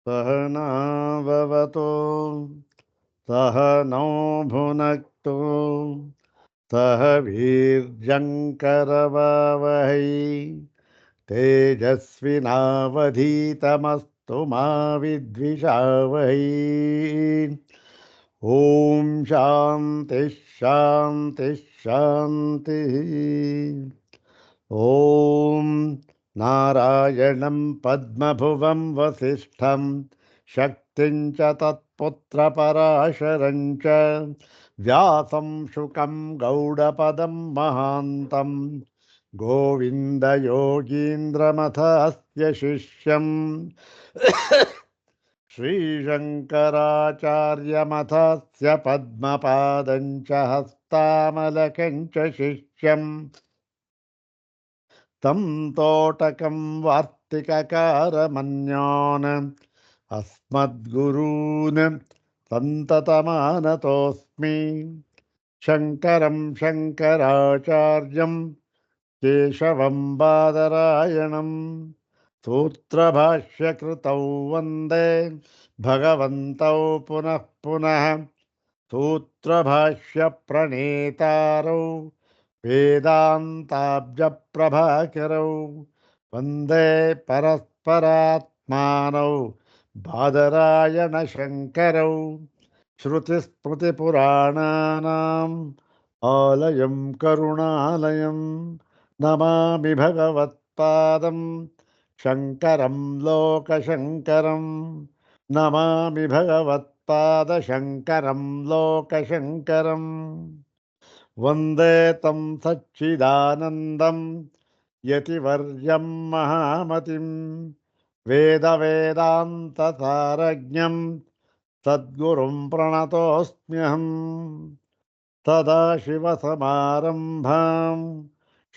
सहनाववतु सह नौ भुनक्तु सह वीर्यङ्करवावहै तेजस्विनावधीतमस्तु मा विद्विषावहै। ॐ शान्ति शान्ति शान्तिः। ॐ नारायणं पद्मभुवं वसिष्ठं शक्तिं च तत्पुत्रपराशरं च व्यासं शुकं गौडपदं महान्तं गोविन्दयोगीन्द्रमथस्य शिष्यम् श्रीशङ्कराचार्यमथस्य पद्मपादं च हस्तामलकं च शिष्यम् तं तोटकं वार्तिककारमन्यान् अस्मद्गुरून् सन्ततमानतोऽस्मि। शङ्करं शङ्कराचार्यं केशवं बादरायणं सूत्रभाष्यकृतौ वन्दे भगवन्तौ पुनः पुनः। सूत्रभाष्यप्रणेतारौ वेदान्ताब्जप्रभाकरौ वन्दे परस्परात्मानौ बादरायणशङ्करौ श्रुतिस्मृतिपुराणानाम् आलयं करुणालयं नमामि भगवत्पादं शङ्करं लोकशङ्करं नमामि भगवत्पादशङ्करं लोकशङ्करम् वन्दे तं सच्चिदानन्दं यतिवर्यं महामतिं वेदवेदान्तसारज्ञं सद्गुरुं प्रणतोऽस्म्यहम् सदाशिवसमारम्भां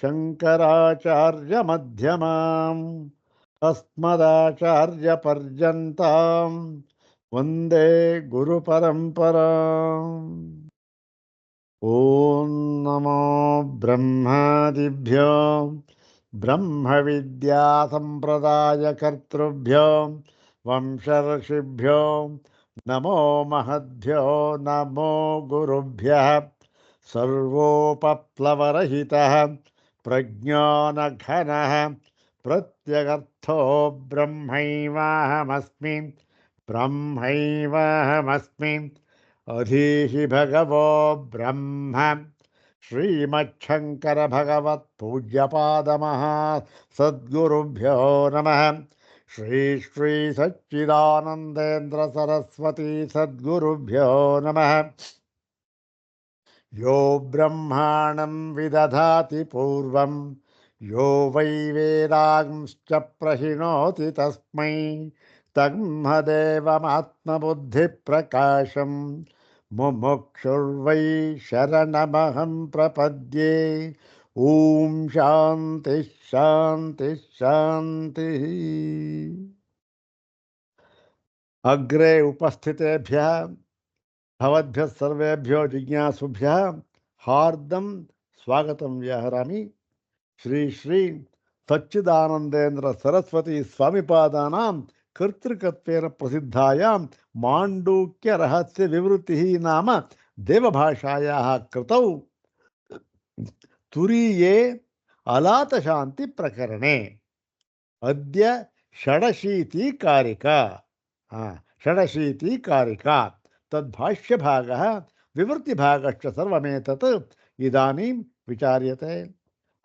शङ्कराचार्यमध्यमाम् अस्मदाचार्यपर्यन्तां वन्दे गुरुपरम्पराम्। ॐ नमो ब्रह्मादिभ्यो ब्रह्मविद्यासम्प्रदायकर्तृभ्यो वंशर्षिभ्यो नमो महद्भ्यो नमो गुरुभ्यः। सर्वोपप्लवरहितः प्रज्ञानघनः प्रत्यगर्थो ब्रह्मैवाहमस्मि ब्रह्मैवाहमस्मि। अधीहि भगवो ब्रह्म श्रीमच्छङ्कर भगवत् पूज्यपादमः सद्गुरुभ्यो नमः। श्री श्री सच्चिदानन्देन्द्र सरस्वती सद्गुरुभ्यो नमः। यो ब्रह्माणं विदधाति पूर्वं यो वै वेदांश्च प्रहिणोति तस्मै तन्मदेवमात्मबुद्धिप्रकाशं मुमुक्षुर्वै शरणमहं प्रपद्ये। ॐ शान्ति शान्ति शान्तिः। अग्रे उपस्थितेभ्यः भवद्भ्यः सर्वेभ्यो जिज्ञासुभ्यः हार्दं स्वागतं व्याहरामि। श्री श्री सच्चिदानंदेन्द्र सरस्वती स्वामिपादानां कर्तृकत्वेन प्रसिद्धायां माण्डूक्य रहस्य विवृतिः नाम देवभाषायाः कृतौ तुरीये अलातशान्ति प्रकरणे अद्य षडशीति कारिका षडशीति कारिका तद्भाष्यभागः विवृतिभागश्च सर्वमेतत् इदानीं विचार्यते।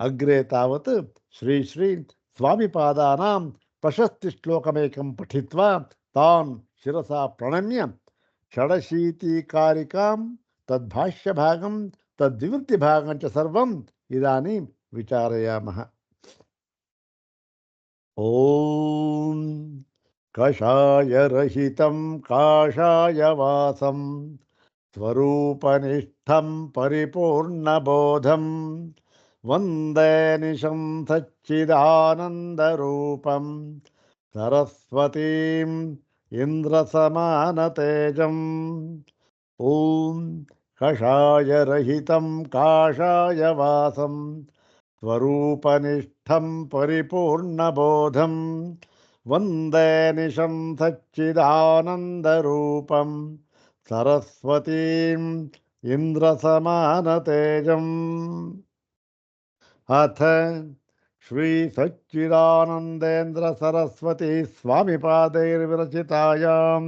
अग्रे तावत् श्री श्री स्वामिपादानां प्रशस्ति श्लोकमेकं पठित्वा तान् शिरसा प्रणम्य षडशीतिकारिकां तद्भाष्यभागं तद्विवृत्तिभागं च सर्वम् इदानीं विचारयामः। ॐ कषायरहितं काषायवासं स्वरूपनिष्ठं परिपूर्णबोधं वन्दे निशं सच्चिदानन्दरूपं सरस्वतीम् इन्द्रसमानतेजम्। ॐ कषायरहितं काषायवासं स्वरूपनिष्ठं परिपूर्णबोधं ವಂದೇ ನಿಶಂ ಸಚ್ಚಿದಾನಂದರೂಪಂ ಸರಸ್ವತೀಂ ಇಂದ್ರಸಮಾನತೇಜಂ. ಅಥ ಶ್ರೀ ಸಚ್ಚಿದಾನಂದೇಂದ್ರ ಸರಸ್ವತಿ ಸ್ವಾಮಿಪಾದೈರ್ವಿರಚಿತಾಯಾಂ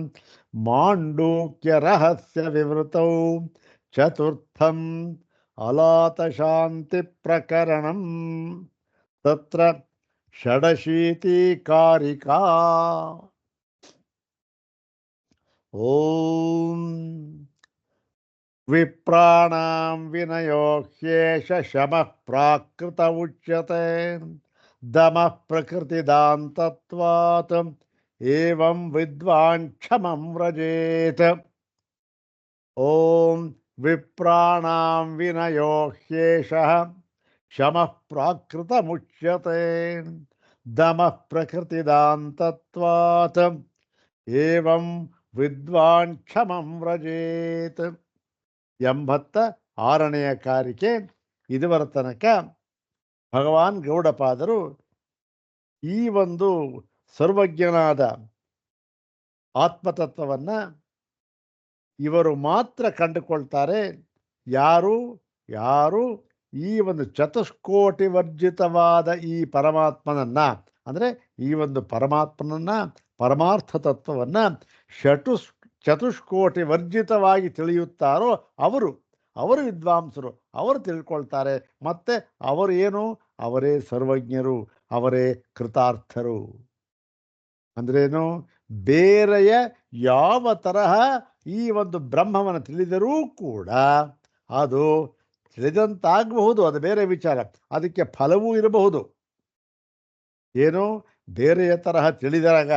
ಮಾಂಡೂಕ್ಯ ರಹಸ್ಯ ವಿವೃತೌ ಚತುರ್ಥಂ ಅಲಾತಶಾಂತಿ ಪ್ರಕರಣಂ. ತತ್ರ ಷಡಶೀತಿಕಾರಿಕಾ. ಓಂ ವಿಪ್ರಾಣಾಂ ವಿನಯೋ ಹ್ಯೇಷ ಶಮಃ ಪ್ರಾಕೃತ ಉಚ್ಯತೆ ದಮಃ ಪ್ರಕೃತಿದಾಂತತ್ವಾತ್ ಏವಂ ವಿದ್ವಾನ್ ಕ್ಷಮಂ ವ್ರಜೇತ್. ಓಂ ವಿಪ್ರಾಣಾಂ ವಿನಯೋ ಹ್ಯೇಷಃ ಶಮಃ ಪ್ರಾಕೃತಮುಚ್ಯತೆ ದಮಃ ಪ್ರಕೃತಿದಾಂತತ್ವಾತ್ ಏವಂ ವಿದ್ವಾನ್ ಕ್ಷಮಂ ವ್ರಜೇತ್. 86ನೇ ಕಾರಿಕೆ. ಇದುವರ ತನಕ ಭಗವಾನ್ ಗೌಡಪಾದರು ಈ ಒಂದು ಸರ್ವಜ್ಞನಾದ ಆತ್ಮತತ್ವವನ್ನು ಇವರು ಮಾತ್ರ ಕಂಡುಕೊಳ್ತಾರೆ. ಯಾರು ಯಾರು ಈ ಒಂದು ಚತುಷ್ಕೋಟಿ ವರ್ಜಿತವಾದ ಈ ಪರಮಾತ್ಮನನ್ನು, ಅಂದರೆ ಈ ಒಂದು ಪರಮಾತ್ಮನನ್ನು, ಪರಮಾರ್ಥ ತತ್ವವನ್ನು ಚತುಷ್ಕೋಟಿ ವರ್ಜಿತವಾಗಿ ತಿಳಿಯುತ್ತಾರೋ ಅವರು ವಿದ್ವಾಂಸರು, ಅವರು ತಿಳ್ಕೊಳ್ತಾರೆ. ಮತ್ತು ಅವರು ಏನು, ಅವರೇ ಸರ್ವಜ್ಞರು, ಅವರೇ ಕೃತಾರ್ಥರು. ಅಂದ್ರೇನು, ಬೇರೆಯ ಯಾವ ತರಹ ಈ ಒಂದು ಬ್ರಹ್ಮವನ್ನು ತಿಳಿದರೂ ಕೂಡ ಅದು ತಿಳಿದಂತಾಗಬಹುದು, ಅದು ಬೇರೆ ವಿಚಾರ. ಅದಕ್ಕೆ ಫಲವೂ ಇರಬಹುದು. ಏನು, ಬೇರೆಯ ತರಹ ತಿಳಿದಾಗ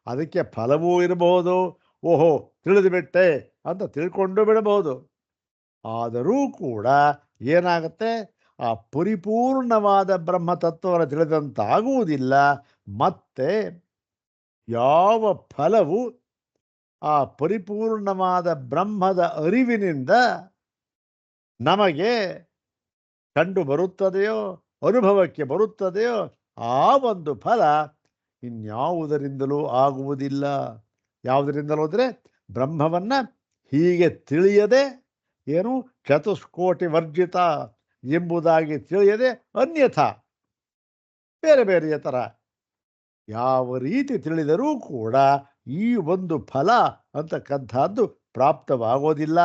ಅದಕ್ಕೆ ಫಲವೂ ಇರಬಹುದು. ಓಹೋ ತಿಳಿದುಬಿಟ್ಟೆ ಅಂತ ತಿಳ್ಕೊಂಡು ಬಿಡಬಹುದು. ಆದರೂ ಕೂಡ ಏನಾಗುತ್ತೆ, ಆ ಪರಿಪೂರ್ಣವಾದ ಬ್ರಹ್ಮತತ್ವವನ್ನು ತಿಳಿದಂತಾಗುವುದಿಲ್ಲ. ಮತ್ತೆ ಯಾವ ಫಲವು ಆ ಪರಿಪೂರ್ಣವಾದ ಬ್ರಹ್ಮದ ಅರಿವಿನಿಂದ ನಮಗೆ ಕಂಡು ಬರುತ್ತದೆಯೋ, ಅನುಭವಕ್ಕೆ ಬರುತ್ತದೆಯೋ, ಆ ಒಂದು ಫಲ ಇನ್ಯಾವುದರಿಂದಲೂ ಆಗುವುದಿಲ್ಲ. ಯಾವುದರಿಂದಲೂ ಅಂದರೆ ಬ್ರಹ್ಮವನ್ನು ಹೀಗೆ ತಿಳಿಯದೆ, ಏನು ಚತುಷ್ಕೋಟಿ ವರ್ಜಿತ ಎಂಬುದಾಗಿ ತಿಳಿಯದೆ ಅನ್ಯಥಾ ಬೇರೆ ಬೇರೆಯ ಥರ ಯಾವ ರೀತಿ ತಿಳಿದರೂ ಕೂಡ ಈ ಒಂದು ಫಲ ಅಂತಕ್ಕಂಥದ್ದು ಪ್ರಾಪ್ತವಾಗೋದಿಲ್ಲ.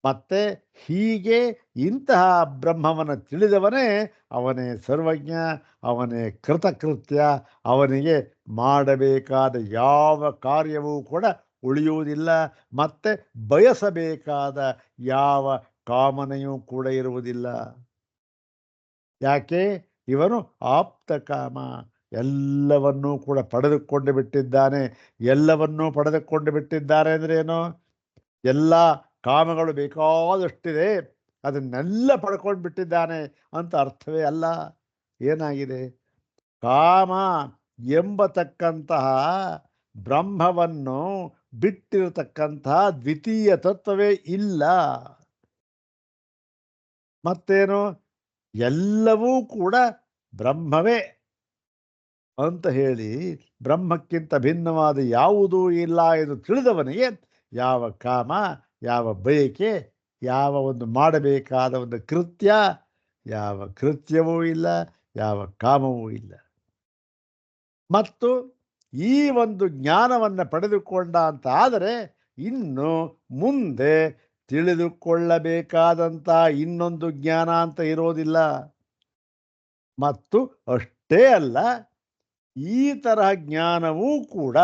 ಮತ್ತೆ ಹೀಗೆ ಇಂತಹ ಬ್ರಹ್ಮವನ್ನು ತಿಳಿದವನೇ ಅವನೇ ಸರ್ವಜ್ಞ, ಅವನೇ ಕೃತಕೃತ್ಯ. ಅವನಿಗೆ ಮಾಡಬೇಕಾದ ಯಾವ ಕಾರ್ಯವೂ ಕೂಡ ಉಳಿಯುವುದಿಲ್ಲ. ಮತ್ತೆ ಬಯಸಬೇಕಾದ ಯಾವ ಕಾಮನೆಯೂ ಕೂಡ ಇರುವುದಿಲ್ಲ. ಯಾಕೆ, ಇವನು ಆಪ್ತ ಕಾಮ, ಎಲ್ಲವನ್ನೂ ಕೂಡ ಪಡೆದುಕೊಂಡು ಬಿಟ್ಟಿದ್ದಾನೆ. ಎಲ್ಲವನ್ನೂ ಪಡೆದುಕೊಂಡು ಬಿಟ್ಟಿದ್ದಾರೆ ಅಂದರೆ ಏನು, ಎಲ್ಲ ಕಾಮಗಳು ಬೇಕಾದಷ್ಟಿದೆ, ಅದನ್ನೆಲ್ಲ ಪಡ್ಕೊಂಡು ಬಿಟ್ಟಿದ್ದಾನೆ ಅಂತ ಅರ್ಥವೇ ಅಲ್ಲ. ಏನಾಗಿದೆ, ಕಾಮ ಎಂಬತಕ್ಕಂತಹ ಬ್ರಹ್ಮವನ್ನು ಬಿಟ್ಟಿರತಕ್ಕಂತಹ ದ್ವಿತೀಯ ತತ್ವವೇ ಇಲ್ಲ. ಮತ್ತೇನು, ಎಲ್ಲವೂ ಕೂಡ ಬ್ರಹ್ಮವೇ ಅಂತ ಹೇಳಿ ಬ್ರಹ್ಮಕ್ಕಿಂತ ಭಿನ್ನವಾದ ಯಾವುದೂ ಇಲ್ಲ ಎಂದು ತಿಳಿದವನಿಗೆ ಯಾವ ಕಾಮ, ಯಾವ ಬಯಕೆ, ಯಾವ ಒಂದು ಮಾಡಬೇಕಾದ ಒಂದು ಕೃತ್ಯ, ಯಾವ ಕೃತ್ಯವೂ ಇಲ್ಲ, ಯಾವ ಕಾಮವೂ ಇಲ್ಲ. ಮತ್ತು ಈ ಒಂದು ಜ್ಞಾನವನ್ನು ಪಡೆದುಕೊಂಡ ಅಂತ ಆದರೆ ಇನ್ನು ಮುಂದೆ ತಿಳಿದುಕೊಳ್ಳಬೇಕಾದಂಥ ಇನ್ನೊಂದು ಜ್ಞಾನ ಅಂತ ಇರೋದಿಲ್ಲ. ಮತ್ತು ಅಷ್ಟೇ ಅಲ್ಲ, ಈ ತರಹ ಜ್ಞಾನವೂ ಕೂಡ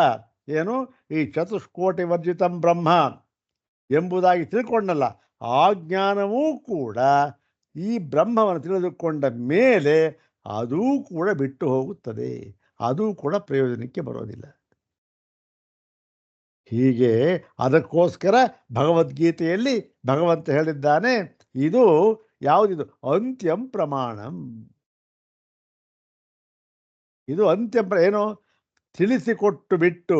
ಏನು, ಈ ಚತುಷ್ಕೋಟಿ ವರ್ಜಿತಂ ಬ್ರಹ್ಮ ಎಂಬುದಾಗಿ ತಿಳ್ಕೊಂಡಲ್ಲ, ಆ ಜ್ಞಾನವೂ ಕೂಡ ಈ ಬ್ರಹ್ಮವನ್ನು ತಿಳಿದುಕೊಂಡ ಮೇಲೆ ಅದೂ ಕೂಡ ಬಿಟ್ಟು ಹೋಗುತ್ತದೆ, ಅದೂ ಕೂಡ ಪ್ರಯೋಜನಕ್ಕೆ ಬರೋದಿಲ್ಲ. ಹೀಗೆ ಅದಕ್ಕೋಸ್ಕರ ಭಗವದ್ಗೀತೆಯಲ್ಲಿ ಭಗವಂತ ಹೇಳಿದ್ದಾನೆ, ಇದು ಯಾವುದಿದು, ಅಂತ್ಯಂ ಪ್ರಮಾಣಂ. ಇದು ಅಂತ್ಯ ಏನು, ತಿಳಿಸಿಕೊಟ್ಟು ಬಿಟ್ಟು,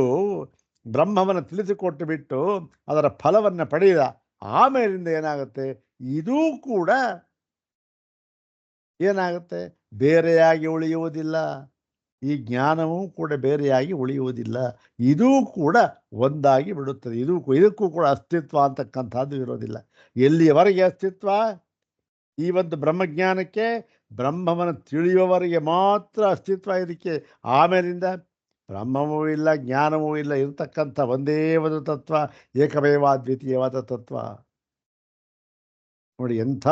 ಬ್ರಹ್ಮವನ್ನು ತಿಳಿಸಿಕೊಟ್ಟು ಬಿಟ್ಟು ಅದರ ಫಲವನ್ನು ಪಡೆದ ಆಮೇಲಿಂದ ಏನಾಗುತ್ತೆ, ಇದೂ ಕೂಡ ಏನಾಗುತ್ತೆ, ಬೇರೆಯಾಗಿ ಉಳಿಯುವುದಿಲ್ಲ. ಈ ಜ್ಞಾನವೂ ಕೂಡ ಬೇರೆಯಾಗಿ ಉಳಿಯುವುದಿಲ್ಲ. ಇದೂ ಕೂಡ ಒಂದಾಗಿ ಬಿಡುತ್ತದೆ. ಇದಕ್ಕೂ ಕೂಡ ಅಸ್ತಿತ್ವ ಅಂತಕ್ಕಂಥದ್ದು ಇರೋದಿಲ್ಲ. ಎಲ್ಲಿಯವರೆಗೆ ಅಸ್ತಿತ್ವ? ಈ ಒಂದು ಬ್ರಹ್ಮಜ್ಞಾನಕ್ಕೆ, ಬ್ರಹ್ಮವನ್ನು ತಿಳಿಯುವವರೆಗೆ ಮಾತ್ರ ಅಸ್ತಿತ್ವ ಇದಕ್ಕೆ. ಆಮೇಲಿಂದ ಬ್ರಹ್ಮವೂ ಇಲ್ಲ, ಜ್ಞಾನವೂ ಇಲ್ಲ, ಇರತಕ್ಕಂಥ ಒಂದೇ ಒಂದು ತತ್ವ, ಏಕಮೇವಾದ್ವಿತೀಯವಾದ ತತ್ವ. ನೋಡಿ, ಎಂಥ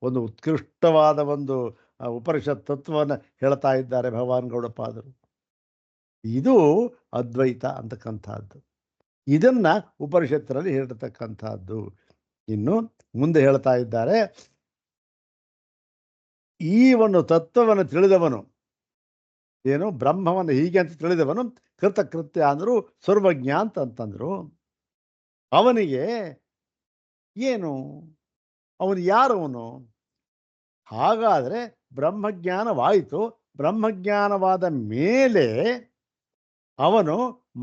ಒಂದು ಉತ್ಕೃಷ್ಟವಾದ ಒಂದು ಉಪನಿಷತ್ ತತ್ವವನ್ನು ಹೇಳ್ತಾ ಇದ್ದಾರೆ ಭಗವಾನ್ ಗೌಡಪಾದರು. ಇದು ಅದ್ವೈತ ಅಂತಕ್ಕಂಥದ್ದು. ಇದನ್ನ ಉಪನಿಷತ್ತಿನಲ್ಲಿ ಹೇಳಿರ್ತಕ್ಕಂಥದ್ದು. ಇನ್ನು ಮುಂದೆ ಹೇಳ್ತಾ ಇದ್ದಾರೆ, ಈ ಒಂದು ತತ್ವವನ್ನು ತಿಳಿದವನು, ಏನು ಬ್ರಹ್ಮವನ್ನು ಹೀಗೆ ಅಂತ ತಿಳಿದವನು ಕೃತಕೃತ್ಯ ಅಂದರು, ಸರ್ವಜ್ಞ ಅಂತಂತಂದ್ರು. ಅವನಿಗೆ ಏನು, ಅವನು ಯಾರವನು? ಹಾಗಾದರೆ ಬ್ರಹ್ಮಜ್ಞಾನವಾಯಿತು. ಬ್ರಹ್ಮಜ್ಞಾನವಾದ ಮೇಲೆ ಅವನು